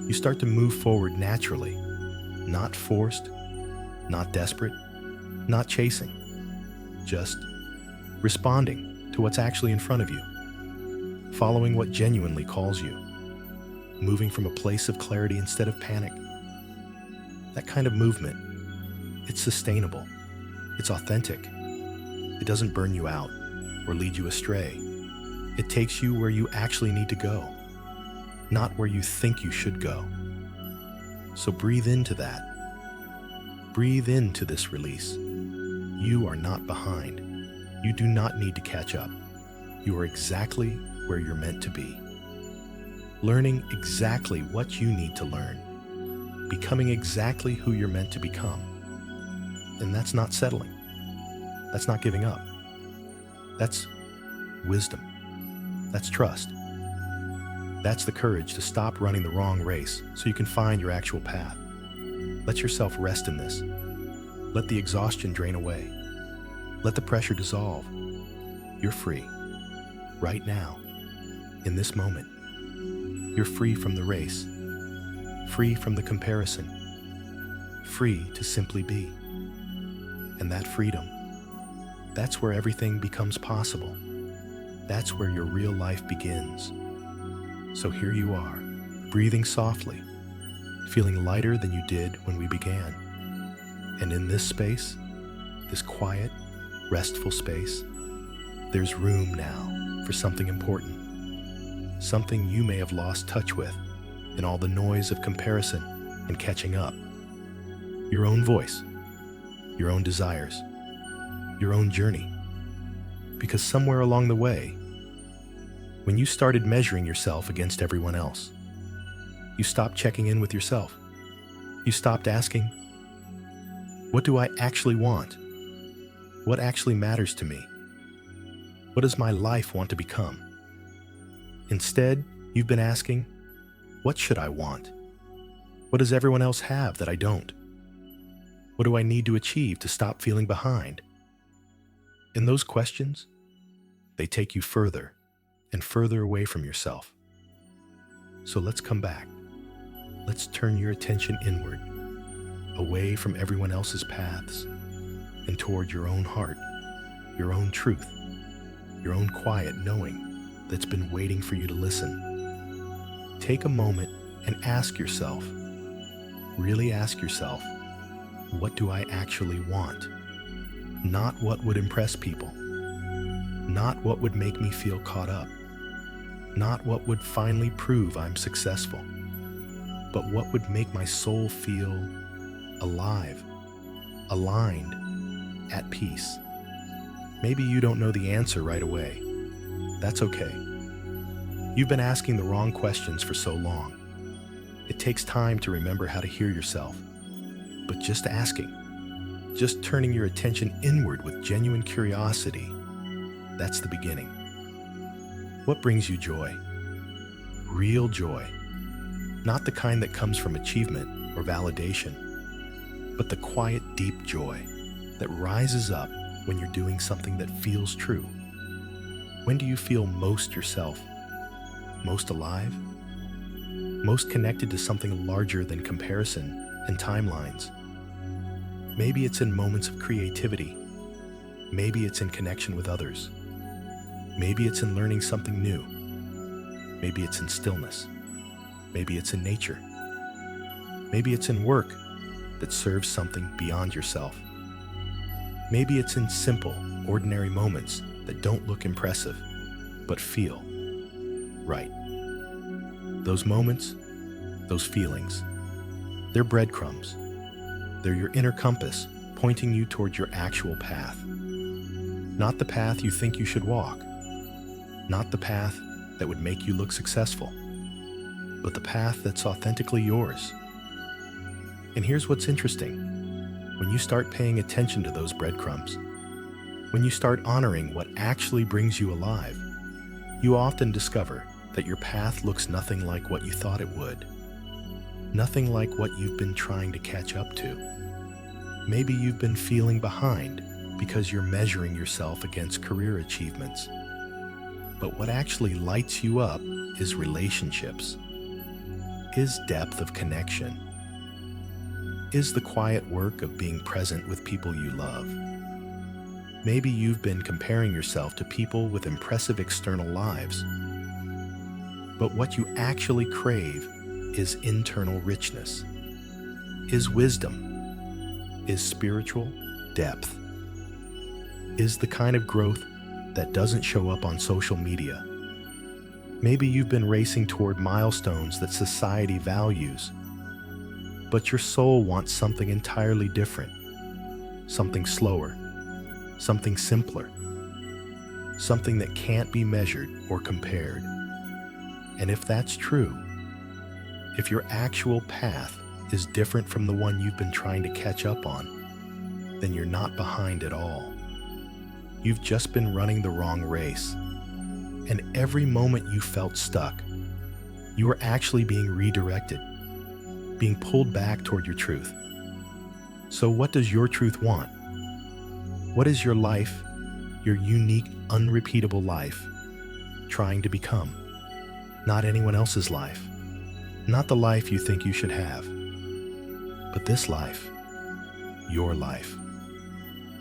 You start to move forward naturally, not forced, not desperate, not chasing, just responding to what's actually in front of you, following what genuinely calls you, moving from a place of clarity instead of panic. That kind of movement, it's sustainable, it's authentic. It doesn't burn you out or lead you astray. It takes you where you actually need to go, not where you think you should go. So breathe into that. Breathe into this release. You are not behind. You do not need to catch up. You are exactly where you're meant to be. Learning exactly what you need to learn. Becoming exactly who you're meant to become. And that's not settling. That's not giving up. That's wisdom. That's trust. That's the courage to stop running the wrong race so you can find your actual path. Let yourself rest in this. Let the exhaustion drain away. Let the pressure dissolve. You're free. Right now, in this moment. You're free from the race. Free from the comparison. Free to simply be. And that freedom, that's where everything becomes possible. That's where your real life begins. So here you are, breathing softly, feeling lighter than you did when we began. And in this space, this quiet, restful space, there's room now for something important, something you may have lost touch with in all the noise of comparison and catching up. Your own voice, your own desires, your own journey. Because somewhere along the way, when you started measuring yourself against everyone else, you stopped checking in with yourself. You stopped asking, what do I actually want? What actually matters to me? What does my life want to become? Instead, you've been asking, what should I want? What does everyone else have that I don't? What do I need to achieve to stop feeling behind? And those questions, They take you further and further away from yourself. So let's come back. Let's turn your attention inward, away from everyone else's paths, and toward your own heart, your own truth, your own quiet knowing that's been waiting for you to listen. Take a moment and ask yourself, really ask yourself, what do I actually want? Not what would impress people, not what would make me feel caught up, not what would finally prove I'm successful, but what would make my soul feel alive, aligned, at peace. Maybe you don't know the answer right away. That's okay. You've been asking the wrong questions for so long. It takes time to remember how to hear yourself. But just asking, just turning your attention inward with genuine curiosity, that's the beginning. What brings you joy? Real joy. Not the kind that comes from achievement or validation, but the quiet, deep joy that rises up when you're doing something that feels true. When do you feel most yourself? Most alive? Most connected to something larger than comparison and timelines? Maybe it's in moments of creativity. Maybe it's in connection with others. Maybe it's in learning something new. Maybe it's in stillness. Maybe it's in nature. Maybe it's in work that serves something beyond yourself. Maybe it's in simple, ordinary moments that don't look impressive, but feel right. Those moments, those feelings, they're breadcrumbs. They're your inner compass pointing you toward your actual path. Not the path you think you should walk. Not the path that would make you look successful, but the path that's authentically yours. And here's what's interesting. When you start paying attention to those breadcrumbs, when you start honoring what actually brings you alive, you often discover that your path looks nothing like what you thought it would. Nothing like what you've been trying to catch up to. Maybe you've been feeling behind because you're measuring yourself against career achievements. But what actually lights you up is relationships, is depth of connection, is the quiet work of being present with people you love. Maybe you've been comparing yourself to people with impressive external lives, but what you actually crave is internal richness, is wisdom, is spiritual depth, is the kind of growth that doesn't show up on social media. Maybe you've been racing toward milestones that society values, but your soul wants something entirely different, something slower, something simpler, something that can't be measured or compared. And if that's true, if your actual path is different from the one you've been trying to catch up on, then you're not behind at all. You've just been running the wrong race. And every moment you felt stuck, you were actually being redirected, being pulled back toward your truth. So what does your truth want? What is your life, your unique, unrepeatable life, trying to become? Not anyone else's life, not the life you think you should have, but this life, your life,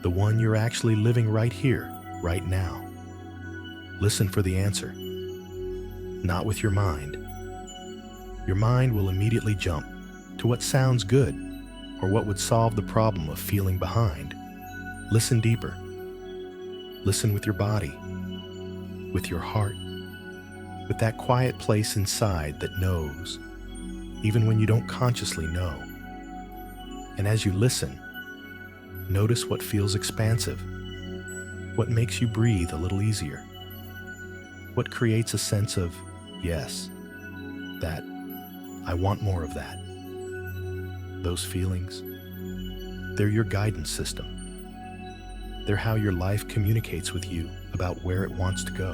the one you're actually living right here, right now. Listen for the answer, not with your mind. Your mind will immediately jump to what sounds good or what would solve the problem of feeling behind. Listen deeper. Listen with your body, with your heart, with that quiet place inside that knows, even when you don't consciously know. And as you listen, notice what feels expansive, what makes you breathe a little easier, what creates a sense of, yes, that, I want more of that. Those feelings, they're your guidance system. They're how your life communicates with you about where it wants to go.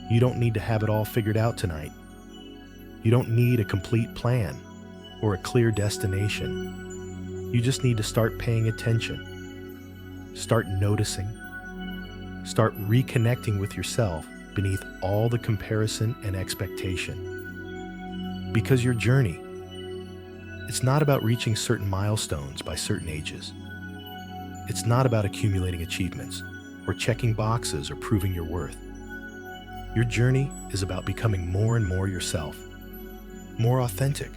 You don't need to have it all figured out tonight. You don't need a complete plan or a clear destination. You just need to start paying attention, start noticing, Start reconnecting with yourself beneath all the comparison and expectation. Because your journey, it's not about reaching certain milestones by certain ages. It's not about accumulating achievements or checking boxes or proving your worth. Your journey is about becoming more and more yourself, more authentic,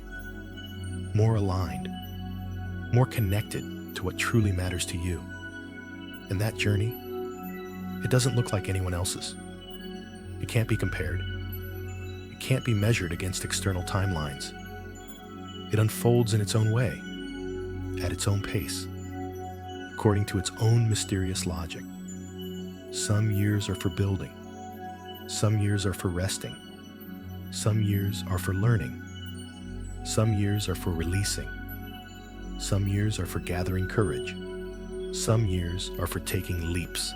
more aligned, more connected to what truly matters to you. And that journey, it doesn't look like anyone else's. It can't be compared. It can't be measured against external timelines. It unfolds in its own way, at its own pace, according to its own mysterious logic. Some years are for building. Some years are for resting. Some years are for learning. Some years are for releasing. Some years are for gathering courage. Some years are for taking leaps.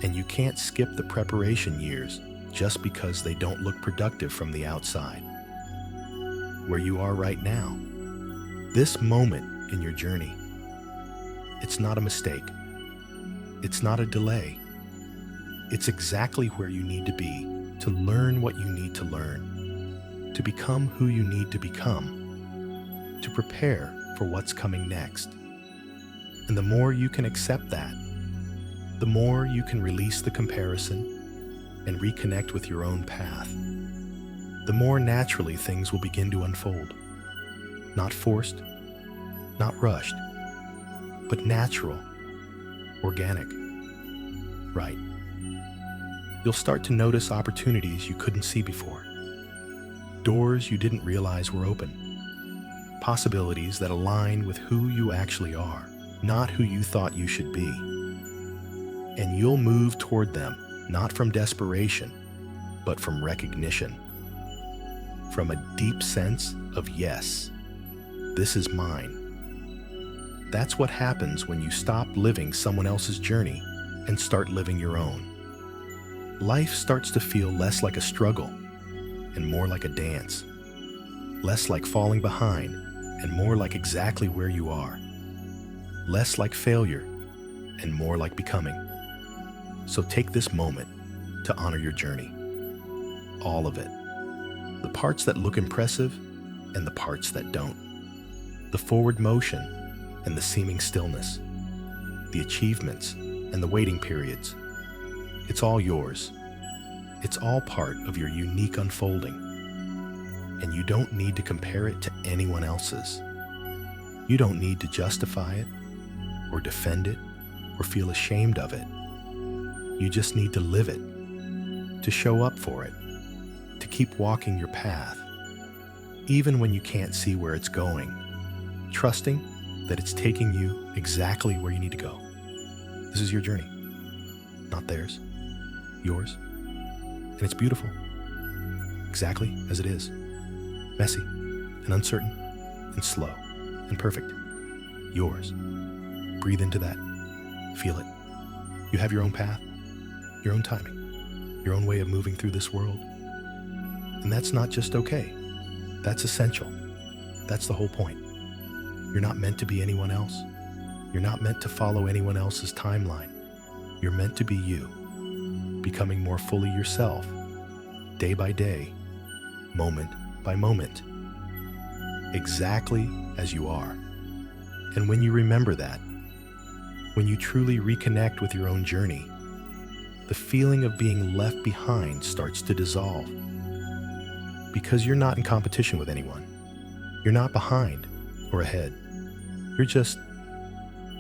And you can't skip the preparation years just because they don't look productive from the outside. Where you are right now, this moment in your journey, it's not a mistake. It's not a delay. It's exactly where you need to be to learn what you need to learn, to become who you need to become, to prepare for what's coming next. And the more you can accept that, the more you can release the comparison and reconnect with your own path, the more naturally things will begin to unfold. Not forced, not rushed, but natural, organic, right. You'll start to notice opportunities you couldn't see before, doors you didn't realize were open, possibilities that align with who you actually are, not who you thought you should be. And you'll move toward them, not from desperation, but from recognition. From a deep sense of yes, this is mine. That's what happens when you stop living someone else's journey and start living your own. Life starts to feel less like a struggle and more like a dance. Less like falling behind and more like exactly where you are. Less like failure and more like becoming. So take this moment to honor your journey. All of it. The parts that look impressive and the parts that don't. The forward motion and the seeming stillness. The achievements and the waiting periods. It's all yours. It's all part of your unique unfolding. And you don't need to compare it to anyone else's. You don't need to justify it or defend it or feel ashamed of it. You just need to live it, to show up for it, to keep walking your path, even when you can't see where it's going, trusting that it's taking you exactly where you need to go. This is your journey, not theirs, yours. And it's beautiful, exactly as it is, messy and uncertain and slow and perfect, yours. Breathe into that, feel it. You have your own path, your own timing, your own way of moving through this world. And that's not just okay. That's essential. That's the whole point. You're not meant to be anyone else. You're not meant to follow anyone else's timeline. You're meant to be you, becoming more fully yourself, day by day, moment by moment, exactly as you are. And when you remember that, when you truly reconnect with your own journey, the feeling of being left behind starts to dissolve. Because you're not in competition with anyone. You're not behind or ahead. You're just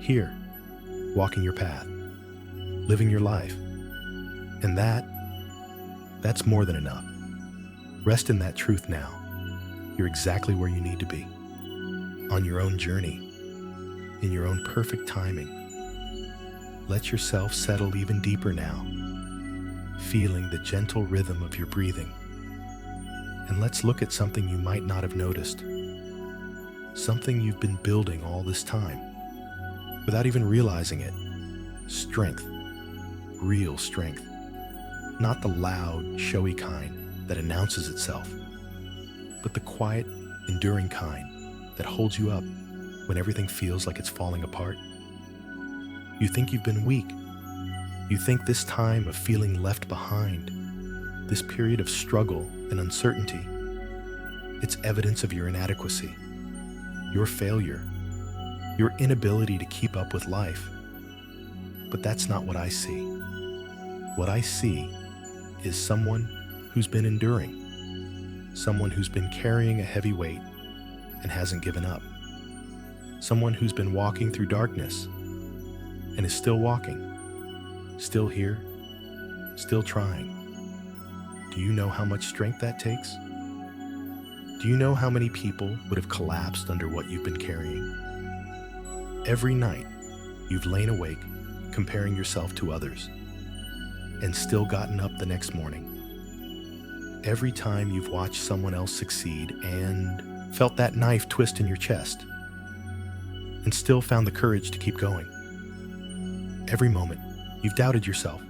here, walking your path, living your life. And that's more than enough. Rest in that truth now. You're exactly where you need to be, on your own journey, in your own perfect timing. Let yourself settle even deeper now, feeling the gentle rhythm of your breathing. And let's look at something you might not have noticed, something you've been building all this time, without even realizing it. Strength, real strength, not the loud, showy kind that announces itself, but the quiet, enduring kind that holds you up when everything feels like it's falling apart. You think you've been weak, You think this time of feeling left behind, this period of struggle and uncertainty, it's evidence of your inadequacy, your failure, your inability to keep up with life. But that's not what I see. What I see is someone who's been enduring, someone who's been carrying a heavy weight and hasn't given up, someone who's been walking through darkness and is still walking, still here, still trying. Do you know how much strength that takes? Do you know how many people would have collapsed under what you've been carrying? Every night, you've lain awake comparing yourself to others and still gotten up the next morning. Every time you've watched someone else succeed and felt that knife twist in your chest and still found the courage to keep going. Every moment, you've doubted yourself,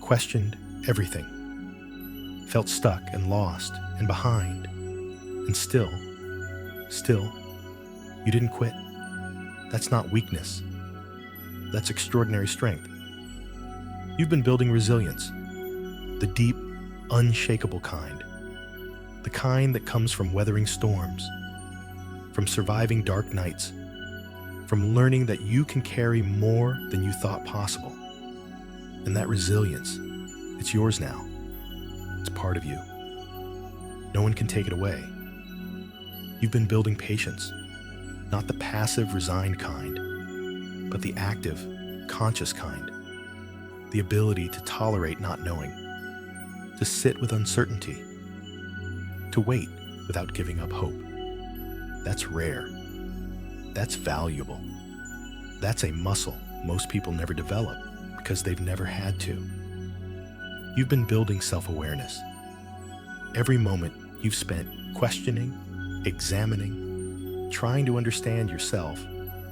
questioned everything, felt stuck and lost and behind, and still, you didn't quit. That's not weakness. That's extraordinary strength. You've been building resilience, the deep, unshakable kind, the kind that comes from weathering storms, from surviving dark nights, from learning that you can carry more than you thought possible. And that resilience, it's yours now. It's part of you. No one can take it away. You've been building patience, not the passive, resigned kind, but the active, conscious kind. The ability to tolerate not knowing, to sit with uncertainty, to wait without giving up hope. That's rare. That's valuable. That's a muscle most people never develop because they've never had to. You've been building self-awareness. Every moment you've spent questioning, examining, trying to understand yourself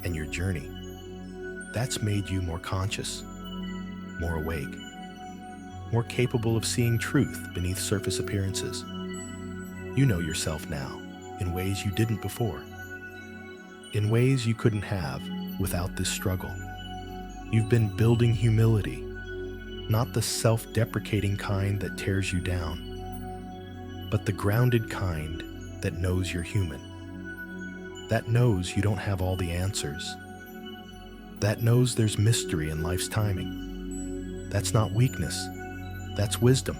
and your journey. That's made you more conscious, more awake, more capable of seeing truth beneath surface appearances. You know yourself now in ways you didn't before, in ways you couldn't have without this struggle. You've been building humility, not the self-deprecating kind that tears you down, but the grounded kind that knows you're human, that knows you don't have all the answers, that knows there's mystery in life's timing. That's not weakness, that's wisdom,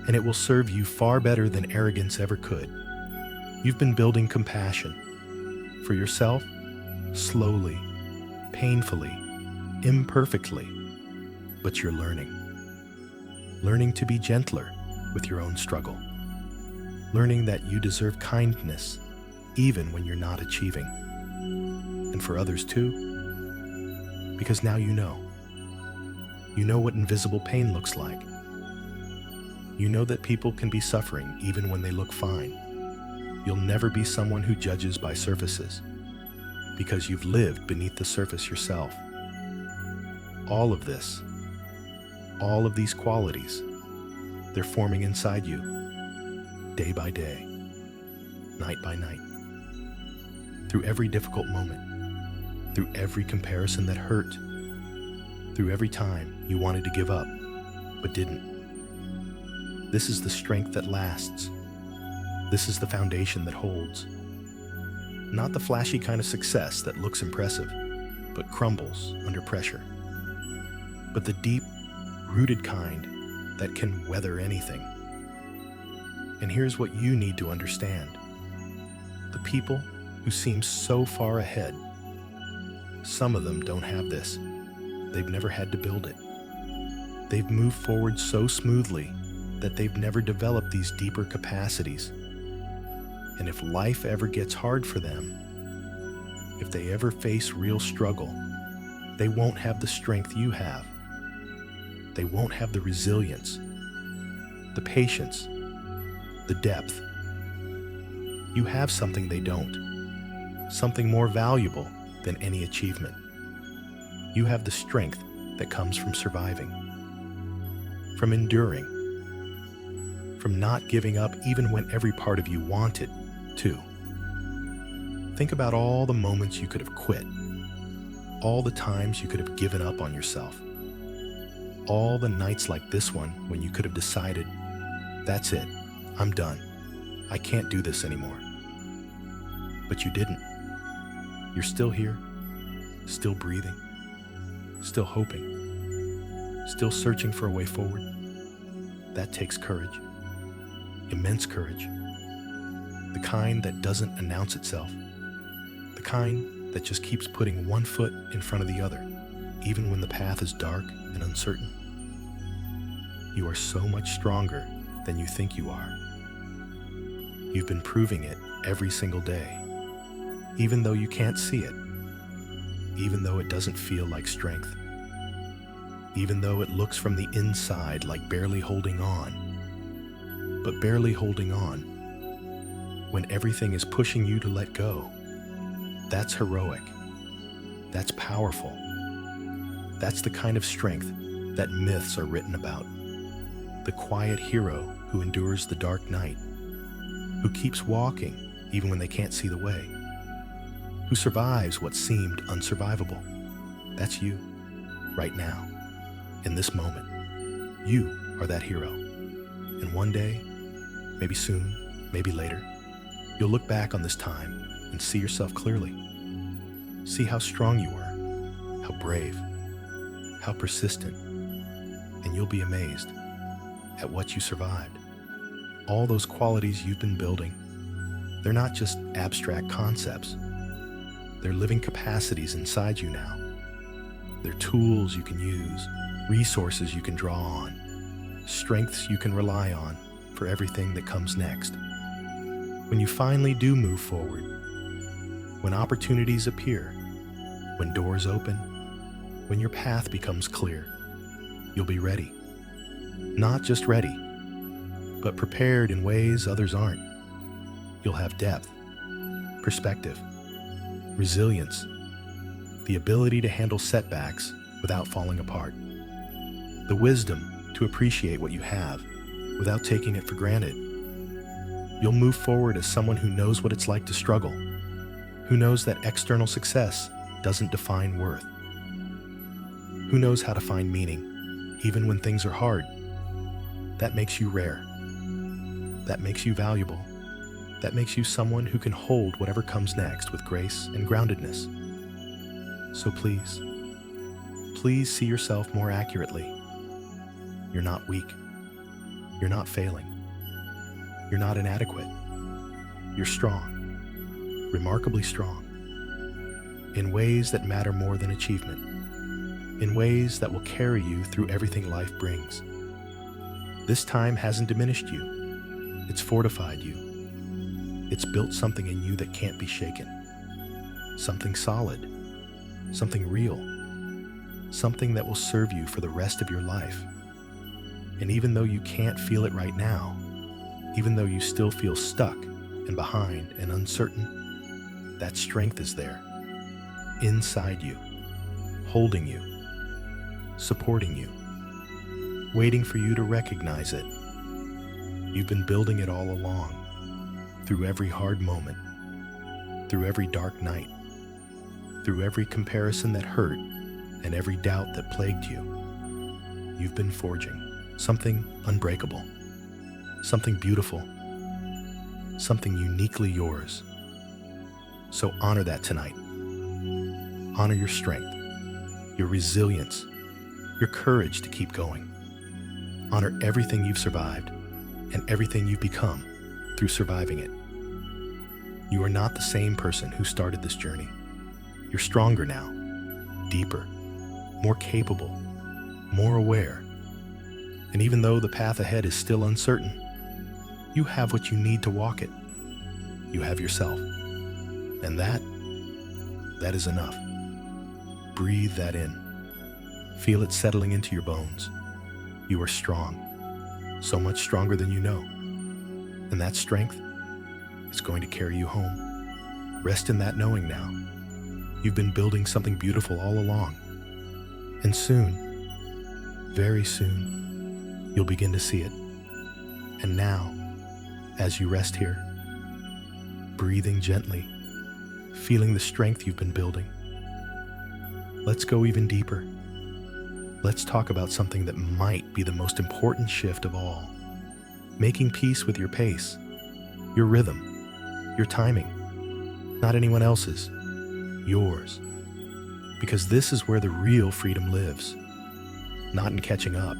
and it will serve you far better than arrogance ever could. You've been building compassion for yourself, slowly, painfully, imperfectly, but you're learning to be gentler with your own struggle, learning that you deserve kindness even when you're not achieving, and for others too, because now you know what invisible pain looks like. You know that people can be suffering even when they look fine. You'll never be someone who judges by surfaces, because you've lived beneath the surface yourself. All of this, all of these qualities, they're forming inside you, day by day, night by night, through every difficult moment, through every comparison that hurt, through every time you wanted to give up, but didn't. This is the strength that lasts. This is the foundation that holds. Not the flashy kind of success that looks impressive, but crumbles under pressure. But the deep, rooted kind that can weather anything. And here's what you need to understand. The people who seem so far ahead, some of them don't have this. They've never had to build it. They've moved forward so smoothly that they've never developed these deeper capacities. And if life ever gets hard for them, if they ever face real struggle, they won't have the strength you have. They won't have the resilience, the patience, the depth. You have something they don't, something more valuable than any achievement. You have the strength that comes from surviving, from enduring, from not giving up even when every part of you wanted to. Think about all the moments you could have quit, all the times you could have given up on yourself. all the nights like this one when you could have decided, that's it, I'm done. I can't do this anymore. But you didn't. You're still here, still breathing, still hoping, still searching for a way forward. That takes courage, immense courage. The kind that doesn't announce itself. The kind that just keeps putting one foot in front of the other, even when the path is dark and uncertain. You are so much stronger than you think you are. You've been proving it every single day, even though you can't see it, even though it doesn't feel like strength, even though it looks from the inside like barely holding on. But barely holding on, when everything is pushing you to let go, that's heroic. That's powerful. That's the kind of strength that myths are written about. The quiet hero who endures the dark night, who keeps walking even when they can't see the way, who survives what seemed unsurvivable. That's you, right now, in this moment. You are that hero. And one day, maybe soon, maybe later, you'll look back on this time and see yourself clearly. See how strong you were, how brave, how persistent, and you'll be amazed at what you survived. All those qualities you've been building, they're not just abstract concepts. They're living capacities inside you now. They're tools you can use, resources you can draw on, strengths you can rely on for everything that comes next. When you finally do move forward, when opportunities appear, when doors open, when your path becomes clear, you'll be ready. Not just ready, but prepared in ways others aren't. You'll have depth, perspective, resilience, the ability to handle setbacks without falling apart, the wisdom to appreciate what you have without taking it for granted. You'll move forward as someone who knows what it's like to struggle, who knows that external success doesn't define worth, who knows how to find meaning even when things are hard. That makes you rare. That makes you valuable. That makes you someone who can hold whatever comes next with grace and groundedness. So please, please see yourself more accurately. You're not weak. You're not failing. You're not inadequate. You're strong, remarkably strong, in ways that matter more than achievement, in ways that will carry you through everything life brings. This time hasn't diminished you. It's fortified you. It's built something in you that can't be shaken. Something solid, something real, something that will serve you for the rest of your life. And even though you can't feel it right now, even though you still feel stuck and behind and uncertain, that strength is there, inside you, holding you, supporting you, waiting for you to recognize it. You've been building it all along, through every hard moment, through every dark night, through every comparison that hurt and every doubt that plagued you. You've been forging something unbreakable, something beautiful, something uniquely yours. So honor that tonight. Honor your strength, your resilience, your courage to keep going. Honor everything you've survived and everything you've become through surviving it. You are not the same person who started this journey. You're stronger now, deeper, more capable, more aware. And even though the path ahead is still uncertain, you have what you need to walk it. You have yourself. And that is enough. Breathe that in. Feel it settling into your bones. You are strong, so much stronger than you know. And that strength is going to carry you home. Rest in that knowing now. You've been building something beautiful all along. And soon, very soon, you'll begin to see it. And now, as you rest here, breathing gently, feeling the strength you've been building, let's go even deeper. let's talk about something that might be the most important shift of all. Making peace with your pace, your rhythm, your timing, not anyone else's, yours. Because this is where the real freedom lives. Not in catching up,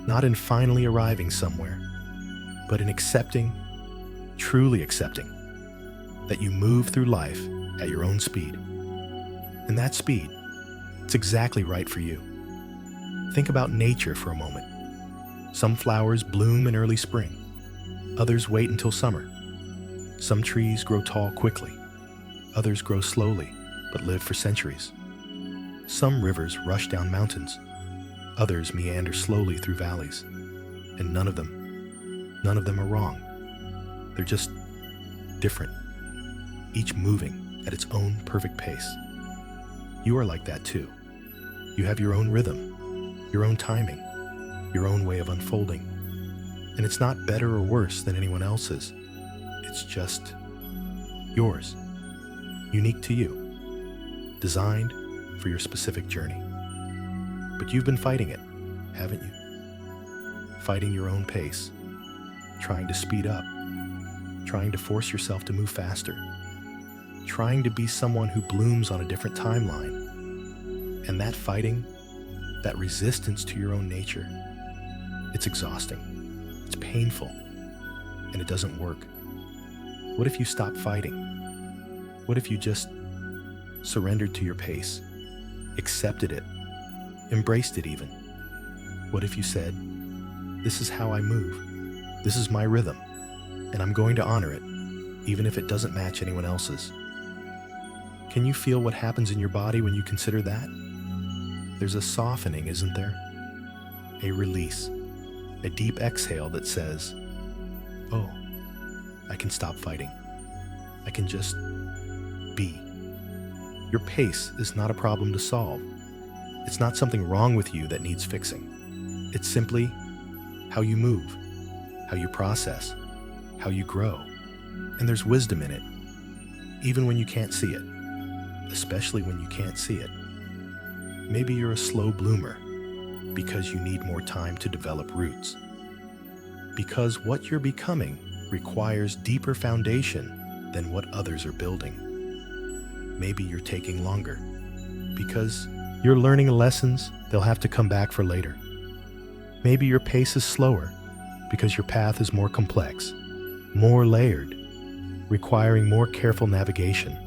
not in finally arriving somewhere, but in accepting, truly accepting, that you move through life at your own speed. And that speed, it's exactly right for you. Think about nature for a moment. Some flowers bloom in early spring. Others wait until summer. Some trees grow tall quickly. Others grow slowly, but live for centuries. Some rivers rush down mountains. Others meander slowly through valleys. And none of them are wrong. They're just different, each moving at its own perfect pace. You are like that too. You have your own rhythm, your own timing, your own way of unfolding. And it's not better or worse than anyone else's. It's just yours, unique to you, designed for your specific journey. But you've been fighting it, haven't you? Fighting your own pace, trying to speed up, trying to force yourself to move faster, trying to be someone who blooms on a different timeline. And that fighting, that resistance to your own nature, it's exhausting, it's painful, and it doesn't work. What if you stopped fighting? What if you just surrendered to your pace, accepted it, embraced it even? What if you said, this is how I move, this is my rhythm, and I'm going to honor it, even if it doesn't match anyone else's? Can you feel what happens in your body when you consider that? There's a softening, isn't there? A release, a deep exhale that says, oh, I can stop fighting. I can just be. Your pace is not a problem to solve. It's not something wrong with you that needs fixing. It's simply how you move, how you process, how you grow. And there's wisdom in it, even when you can't see it, especially when you can't see it. Maybe you're a slow bloomer because you need more time to develop roots. Because what you're becoming requires deeper foundation than what others are building. Maybe you're taking longer because you're learning lessons they'll have to come back for later. Maybe your pace is slower because your path is more complex, more layered, requiring more careful navigation.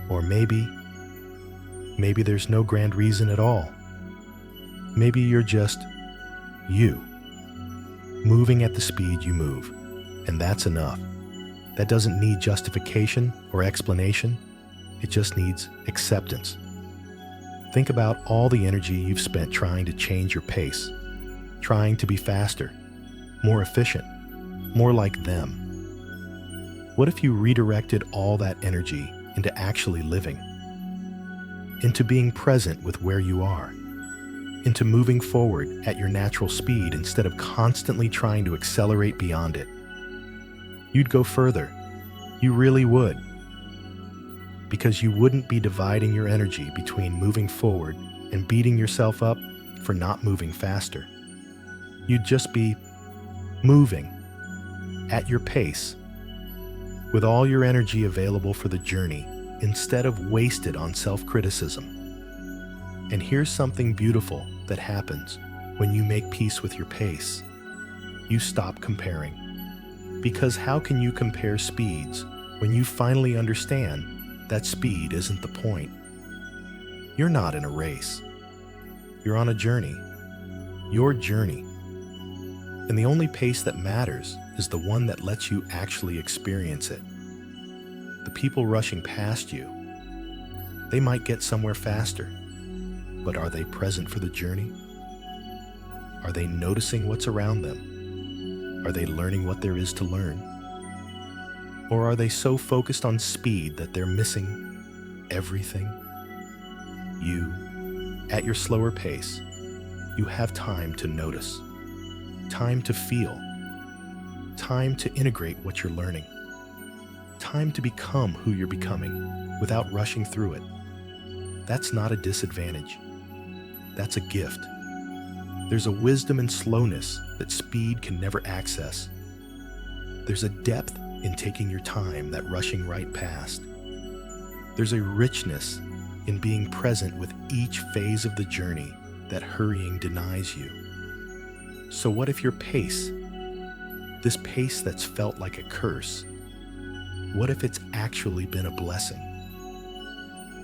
Or maybe there's no grand reason at all. Maybe you're just you, moving at the speed you move, and that's enough. That doesn't need justification or explanation. It just needs acceptance. Think about all the energy you've spent trying to change your pace, trying to be faster, more efficient, more like them. What if you redirected all that energy into actually living, into being present with where you are, into moving forward at your natural speed instead of constantly trying to accelerate beyond it? You'd go further. You really would. Because you wouldn't be dividing your energy between moving forward and beating yourself up for not moving faster. You'd just be moving at your pace, with all your energy available for the journey instead of wasted on self-criticism. And here's something beautiful that happens when you make peace with your pace. You stop comparing. Because how can you compare speeds when you finally understand that speed isn't the point? You're not in a race. You're on a journey. Your journey. And the only pace that matters is the one that lets you actually experience it. The people rushing past you, they might get somewhere faster, but are they present for the journey? Are they noticing what's around them? Are they learning what there is to learn? Or are they so focused on speed that they're missing everything? You, at your slower pace, you have time to notice, time to feel, time to integrate what you're learning, time to become who you're becoming without rushing through it. That's not a disadvantage. that's a gift. There's a wisdom in slowness that speed can never access. There's a depth in taking your time that rushing right past. There's a richness in being present with each phase of the journey that hurrying denies you. So what if your pace, this pace that's felt like a curse, what if it's actually been a blessing?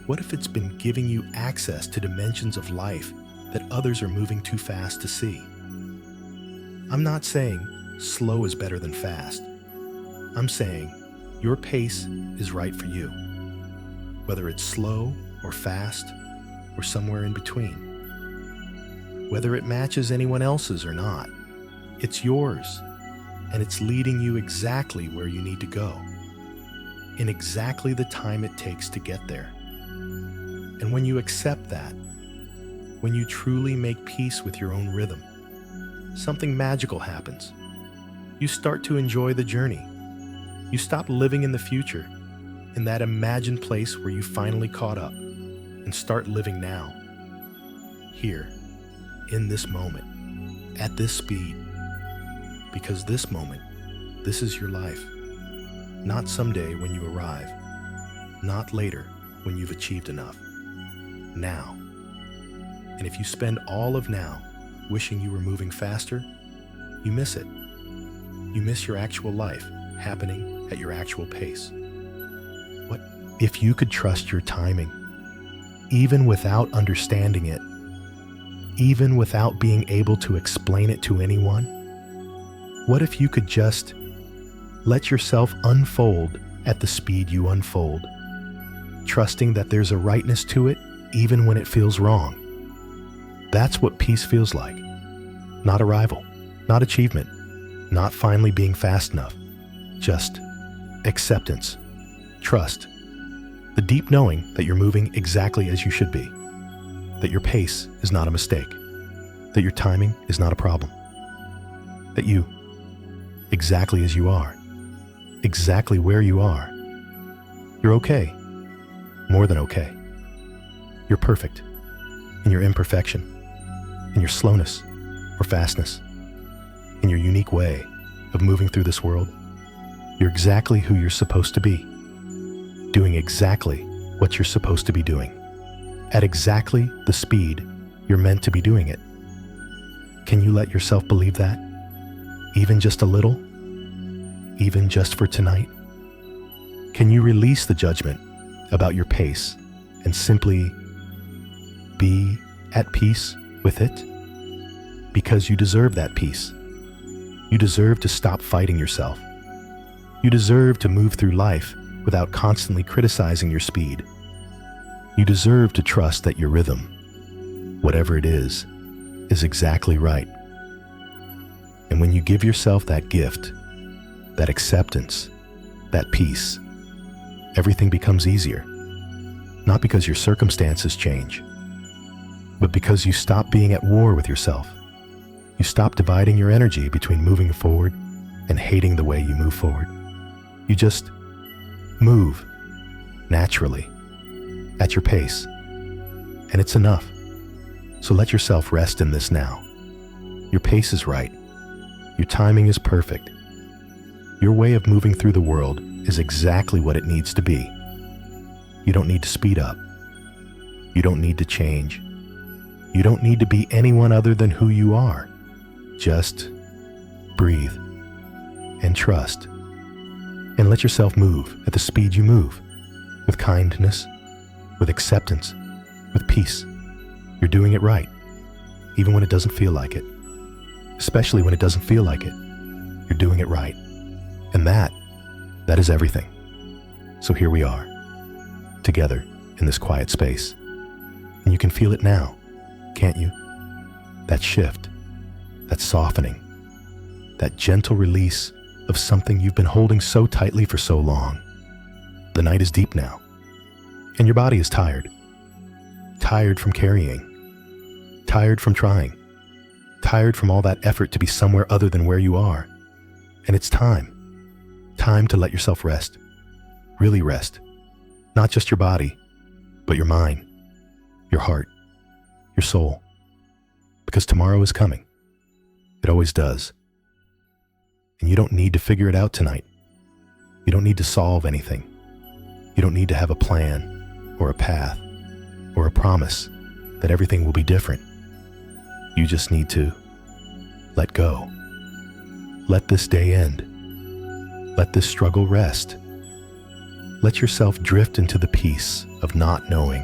What if it's been giving you access to dimensions of life that others are moving too fast to see? I'm not saying slow is better than fast. I'm saying your pace is right for you, whether it's slow or fast or somewhere in between. Whether it matches anyone else's or not, it's yours, and it's leading you exactly where you need to go, in exactly the time it takes to get there. And when you accept that, when you truly make peace with your own rhythm, something magical happens. You start to enjoy the journey. You stop living in the future, in that imagined place where you finally caught up, and start living now, here, in this moment, at this speed. Because this moment, this is your life. Not someday when you arrive, not later when you've achieved enough. Now. And if you spend all of now wishing you were moving faster, you miss it. You miss your actual life happening at your actual pace. What if you could trust your timing, even without understanding it, even without being able to explain it to anyone? What if you could just let yourself unfold at the speed you unfold, trusting that there's a rightness to it even when it feels wrong? That's what peace feels like. Not arrival, not achievement, not finally being fast enough. Just acceptance, trust, the deep knowing that you're moving exactly as you should be, that your pace is not a mistake, that your timing is not a problem, that you, exactly as you are, exactly where you are, you're okay, more than okay. You're perfect in your imperfection, in your slowness or fastness, in your unique way of moving through this world. You're exactly who you're supposed to be, doing exactly what you're supposed to be doing, at exactly the speed you're meant to be doing it. Can you let yourself believe that? Even just a little? Even just for tonight? Can you release the judgment about your pace and simply be at peace with it? Because you deserve that peace. You deserve to stop fighting yourself. You deserve to move through life without constantly criticizing your speed. You deserve to trust that your rhythm, whatever it is exactly right. And when you give yourself that gift, that acceptance, that peace, everything becomes easier. Not because your circumstances change, but because you stop being at war with yourself. You stop dividing your energy between moving forward and hating the way you move forward. You just move naturally at your pace, and it's enough. So let yourself rest in this now. Your pace is right. Your timing is perfect. Your way of moving through the world is exactly what it needs to be. You don't need to speed up. You don't need to change. You don't need to be anyone other than who you are. Just breathe and trust, and let yourself move at the speed you move, with kindness, with acceptance, with peace. You're doing it right, even when it doesn't feel like it. Especially when it doesn't feel like it. You're doing it right. And that is everything. So here we are, together in this quiet space. And you can feel it now, can't you? That shift, that softening, that gentle release of something you've been holding so tightly for so long. The night is deep now, and your body is tired. Tired from carrying, tired from trying, tired from all that effort to be somewhere other than where you are. And it's time to let yourself rest, really rest. Not just your body, but your mind, your heart, your soul. because tomorrow is coming. It always does. And you don't need to figure it out tonight. You don't need to solve anything. You don't need to have a plan or a path or a promise that everything will be different. You just need to let go. Let this day end. Let this struggle rest. Let yourself drift into the peace of not knowing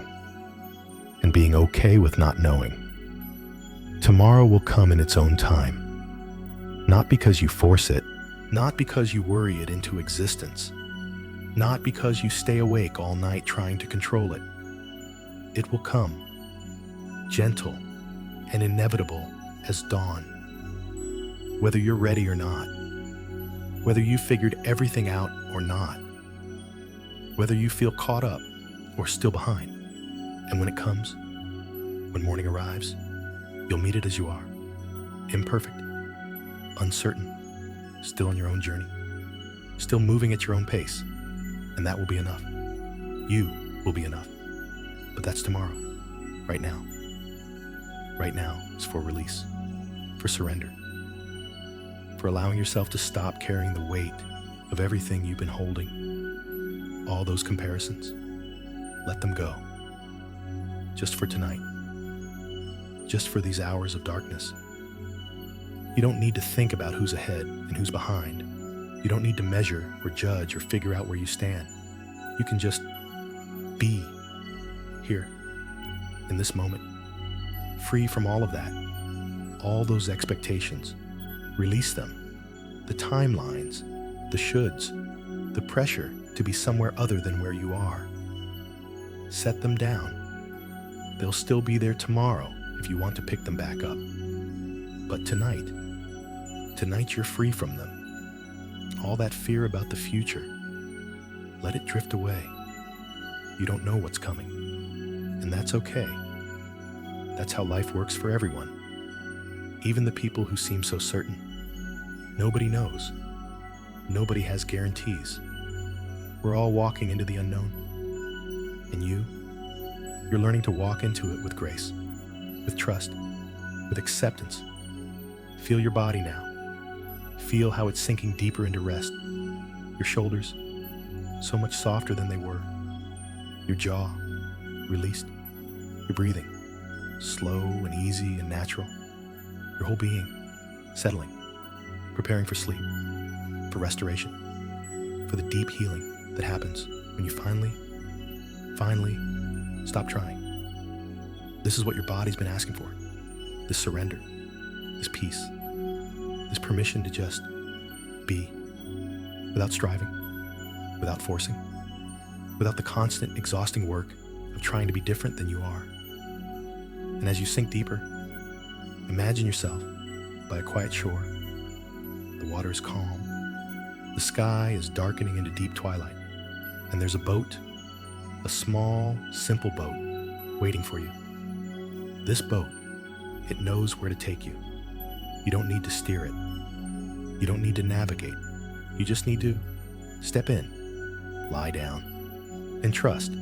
and being okay with not knowing. Tomorrow will come in its own time, not because you force it, not because you worry it into existence, not because you stay awake all night trying to control it. It will come, gentle and inevitable as dawn. Whether you're ready or not, whether you figured everything out or not, whether you feel caught up or still behind. And when it comes, when morning arrives, you'll meet it as you are, imperfect, uncertain, still on your own journey, still moving at your own pace, and that will be enough. You will be enough. But that's tomorrow, right now. Right now is for release, for surrender, for allowing yourself to stop carrying the weight of everything you've been holding. All those comparisons, let them go. Just for tonight, just for these hours of darkness. You don't need to think about who's ahead and who's behind. You don't need to measure or judge or figure out where you stand. You can just be here in this moment, free from all of that, all those expectations. Release them, the timelines, the shoulds, the pressure to be somewhere other than where you are. Set them down. They'll still be there tomorrow if you want to pick them back up. But tonight you're free from them. All that fear about the future, let it drift away. You don't know what's coming, and that's okay. That's how life works for everyone, even the people who seem so certain. Nobody knows. Nobody has guarantees. We're all walking into the unknown. And you're learning to walk into it with grace, with trust, with acceptance. Feel your body now. Feel how it's sinking deeper into rest. Your shoulders, so much softer than they were. Your jaw, released. Your breathing, slow and easy and natural. Your whole being, settling, preparing for sleep, for restoration, for the deep healing that happens when you finally stop trying. This is what your body's been asking for. This surrender, this peace, this permission to just be, without striving, without forcing, without the constant, exhausting work of trying to be different than you are. And as you sink deeper, imagine yourself by a quiet shore. The water is calm. The sky is darkening into deep twilight. And there's a boat, a small, simple boat, waiting for you. This boat, it knows where to take you. You don't need to steer it. You don't need to navigate. You just need to step in, lie down, and trust.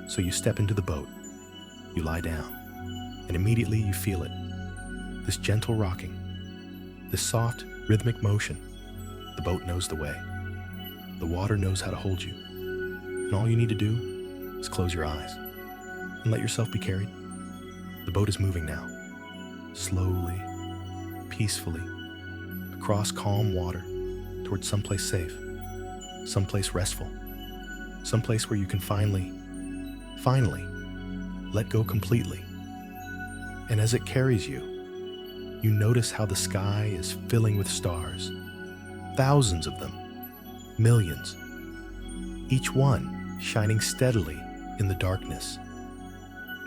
So you step into the boat, you lie down, and immediately you feel it. This gentle rocking, this soft, rhythmic motion. The boat knows the way. The water knows how to hold you. And all you need to do is close your eyes and let yourself be carried. The boat is moving now, slowly, peacefully, across calm water towards someplace safe, someplace restful, someplace where you can finally let go completely. And as it carries you, you notice how the sky is filling with stars, thousands of them, millions, each one shining steadily in the darkness.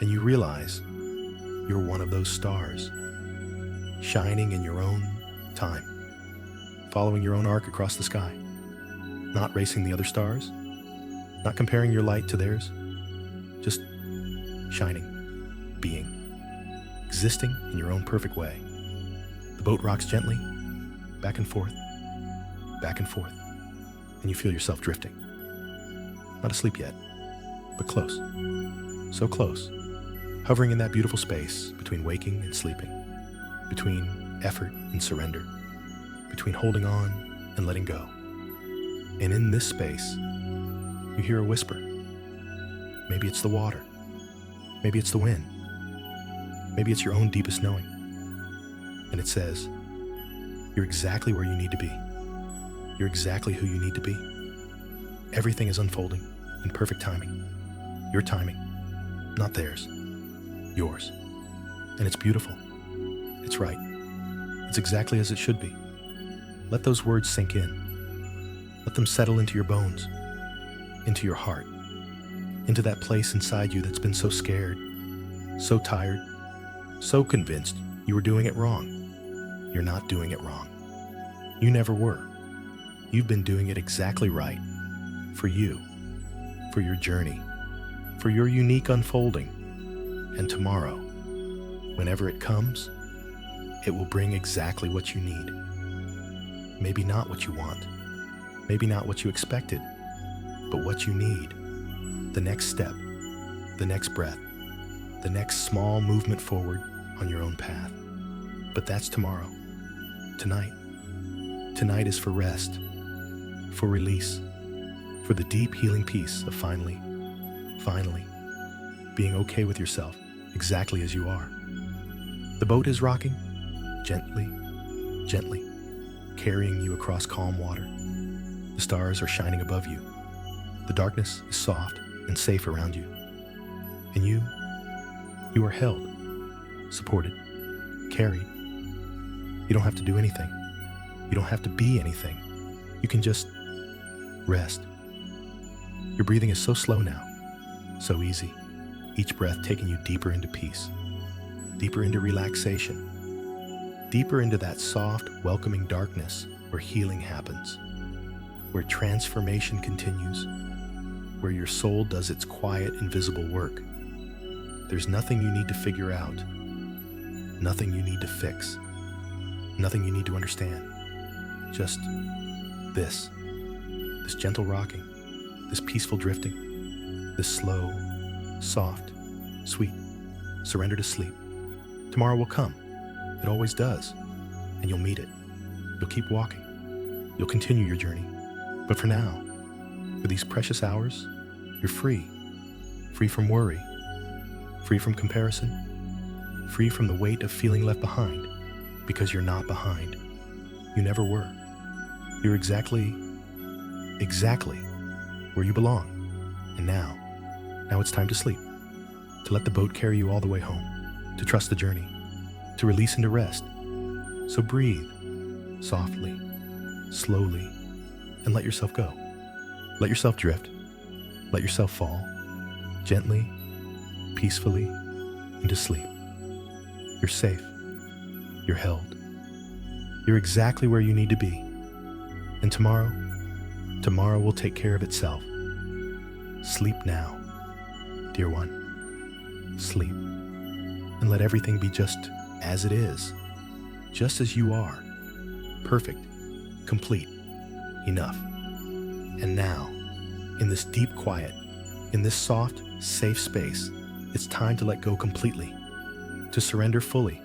And you realize you're one of those stars, shining in your own time, following your own arc across the sky, not racing the other stars, not comparing your light to theirs, just shining, being, existing in your own perfect way. The boat rocks gently, back and forth, and you feel yourself drifting. Not asleep yet, but close, so close, hovering in that beautiful space between waking and sleeping. between effort and surrender, between holding on and letting go. And in this space, you hear a whisper. Maybe it's the water. Maybe it's the wind. Maybe it's your own deepest knowing. And it says, you're exactly where you need to be. You're exactly who you need to be. Everything is unfolding in perfect timing. Your timing, not theirs. Yours. And it's beautiful. It's right. It's exactly as it should be. Let those words sink in. Let them settle into your bones, into your heart, into that place inside you that's been so scared, so tired, so convinced you were doing it wrong. You're not doing it wrong. You never were. You've been doing it exactly right. For you, for your journey, for your unique unfolding. And tomorrow, whenever it comes, it will bring exactly what you need. Maybe not what you want, maybe not what you expected, but what you need. The next step, the next breath, the next small movement forward on your own path. But that's tomorrow. Tonight. Tonight is for rest, for release, for the deep healing peace of finally being okay with yourself exactly as you are. The boat is rocking, gently, carrying you across calm water. The stars are shining above you. The darkness is soft and safe around you. And you are held, supported, carried. You don't have to do anything. You don't have to be anything. You can just rest. Your breathing is so slow now, so easy. Each breath taking you deeper into peace, deeper into relaxation, deeper into that soft, welcoming darkness where healing happens, where transformation continues, where your soul does its quiet, invisible work. There's nothing you need to figure out, nothing you need to fix, nothing you need to understand. Just this gentle rocking, this peaceful drifting, this slow, soft, sweet surrender to sleep. Tomorrow will come. It always does. And you'll meet it. You'll keep walking. You'll continue your journey. But for now, for these precious hours, you're free. Free from worry. Free from comparison. Free from the weight of feeling left behind. Because you're not behind. You never were. You're exactly where you belong. And now it's time to sleep. To let the boat carry you all the way home. To trust the journey. To release into rest. So breathe softly, slowly, and let yourself go. Let yourself drift. Let yourself fall, gently, peacefully, into sleep. You're safe. You're held. You're exactly where you need to be. And tomorrow will take care of itself. Sleep now, dear one. Sleep. And let everything be just as it is. Just as you are. Perfect. Complete. Enough. And now, in this deep quiet, in this soft, safe space, it's time to let go completely. To surrender fully.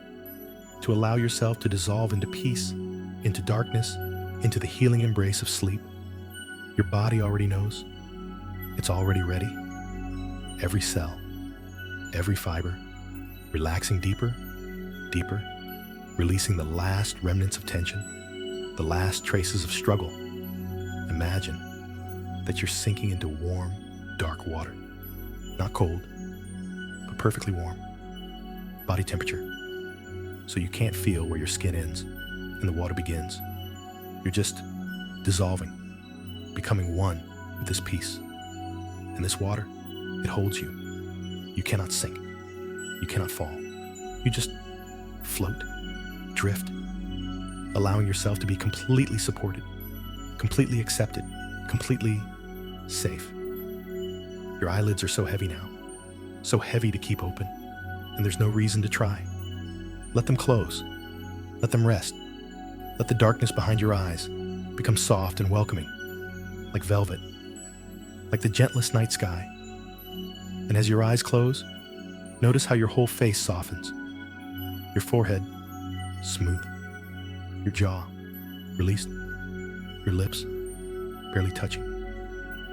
To allow yourself to dissolve into peace, into darkness, into the healing embrace of sleep. Your body already knows. It's already ready. Every cell, every fiber, relaxing deeper, deeper, releasing the last remnants of tension, the last traces of struggle. Imagine that you're sinking into warm, dark water. Not cold, but perfectly warm. Body temperature. So you can't feel where your skin ends and the water begins. You're just dissolving, becoming one with this peace. And this water, it holds you. You cannot sink. You cannot fall. You just float, drift, allowing yourself to be completely supported, completely accepted, completely safe. Your eyelids are so heavy now, so heavy to keep open, and there's no reason to try. Let them close. Let them rest. Let the darkness behind your eyes become soft and welcoming, like velvet, like the gentlest night sky. And as your eyes close, notice how your whole face softens. Your forehead smooth. Your jaw, released. Your lips, barely touching.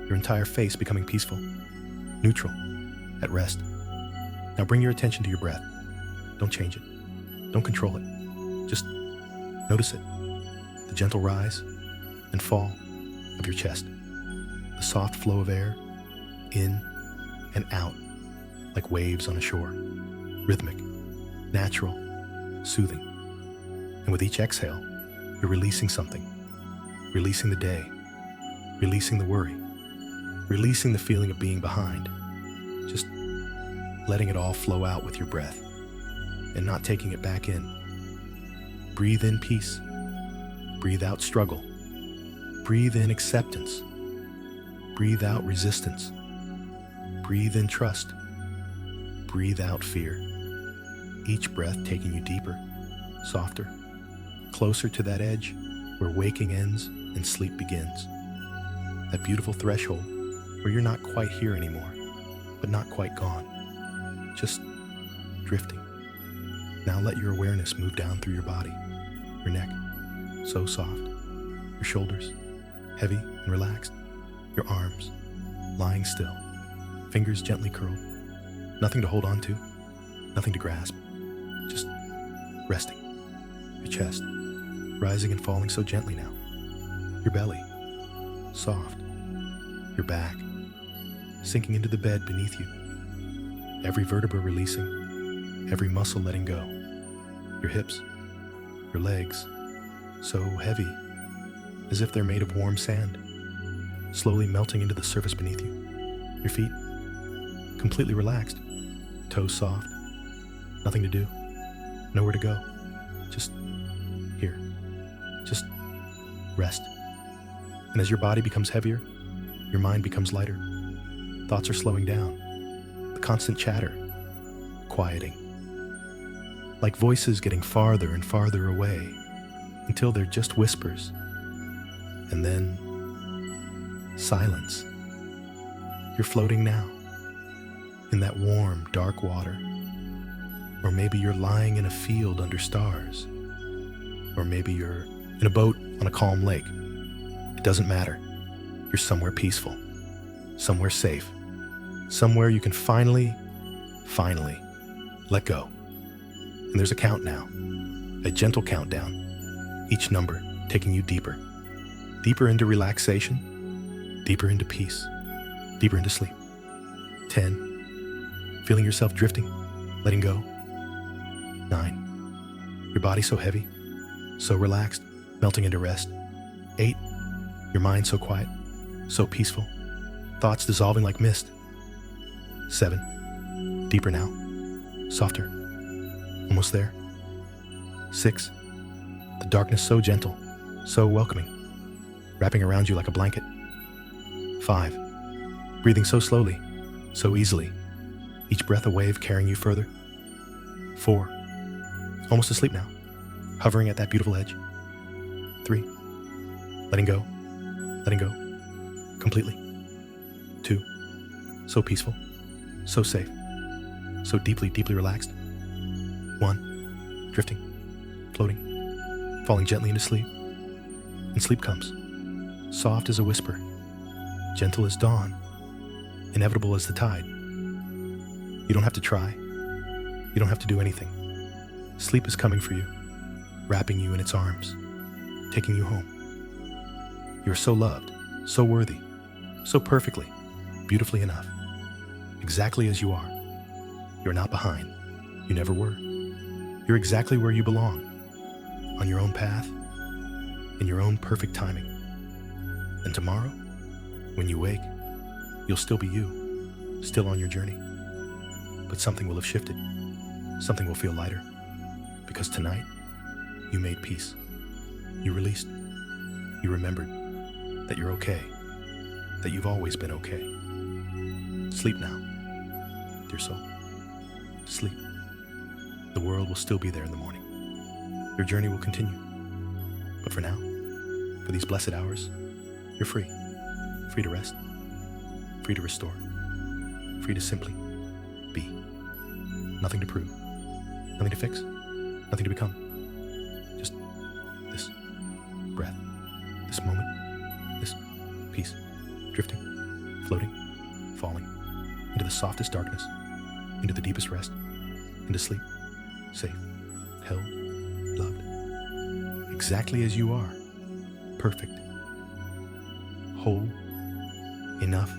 Your entire face becoming peaceful, neutral, at rest. Now bring your attention to your breath. Don't change it. Don't control it. Just notice it. The gentle rise and fall of your chest. The soft flow of air in and out like waves on a shore. Rhythmic, natural, soothing. And with each exhale, you're releasing something. Releasing the day. Releasing the worry. Releasing the feeling of being behind. Just letting it all flow out with your breath and not taking it back in. Breathe in peace. Breathe out struggle. Breathe in acceptance. Breathe out resistance. Breathe in trust. Breathe out fear. Each breath taking you deeper, softer, closer to that edge where waking ends and sleep begins. That beautiful threshold where you're not quite here anymore, but not quite gone. Just drifting. Now let your awareness move down through your body, your neck, so soft, your shoulders, heavy and relaxed, your arms, lying still, fingers gently curled, nothing to hold on to, nothing to grasp, just resting. Your chest, rising and falling so gently now, your belly, soft, your back, sinking into the bed beneath you, every vertebra releasing, every muscle letting go, your hips, your legs, so heavy, as if they're made of warm sand, slowly melting into the surface beneath you, your feet, completely relaxed, toes soft, nothing to do, nowhere to go, just here, just rest. And as your body becomes heavier, your mind becomes lighter, thoughts are slowing down, the constant chatter, quieting, like voices getting farther and farther away until they're just whispers, and then silence. You're floating now in that warm, dark water, or maybe you're lying in a field under stars, or maybe you're in a boat on a calm lake. It doesn't matter. You're somewhere peaceful, somewhere safe, somewhere you can finally let go. And there's a count now, a gentle countdown, each number taking you deeper, deeper into relaxation, deeper into peace, deeper into sleep. 10, feeling yourself drifting, letting go. 9, your body so heavy, so relaxed, melting into rest. 8, your mind so quiet, so peaceful, thoughts dissolving like mist. 7, deeper now, softer, almost there. 6, the darkness so gentle, so welcoming, wrapping around you like a blanket. 5, breathing so slowly, so easily, each breath a wave carrying you further. 4, almost asleep now, hovering at that beautiful edge. 3, letting go, completely. 2, so peaceful, so safe, so deeply relaxed. 1, drifting, floating, falling gently into sleep. And sleep comes, soft as a whisper, gentle as dawn, inevitable as the tide. You don't have to try. You don't have to do anything. Sleep is coming for you, wrapping you in its arms, taking you home. You are so loved, so worthy, so perfectly, beautifully enough, exactly as you are. You're not behind. You never were. You're exactly where you belong, on your own path, in your own perfect timing. And tomorrow, when you wake, you'll still be you, still on your journey. But something will have shifted. Something will feel lighter. Because tonight, you made peace. You released. You remembered that you're okay, that you've always been okay. Sleep now, dear soul. Sleep. The world will still be there in the morning. Your journey will continue. But for now, for these blessed hours, you're free. Free to rest. Free to restore. Free to simply be. Nothing to prove. Nothing to fix. Nothing to become. breath, this moment, this peace, drifting, floating, falling into the softest darkness, into the deepest rest, into sleep, safe, held, loved, exactly as you are, perfect, whole, enough,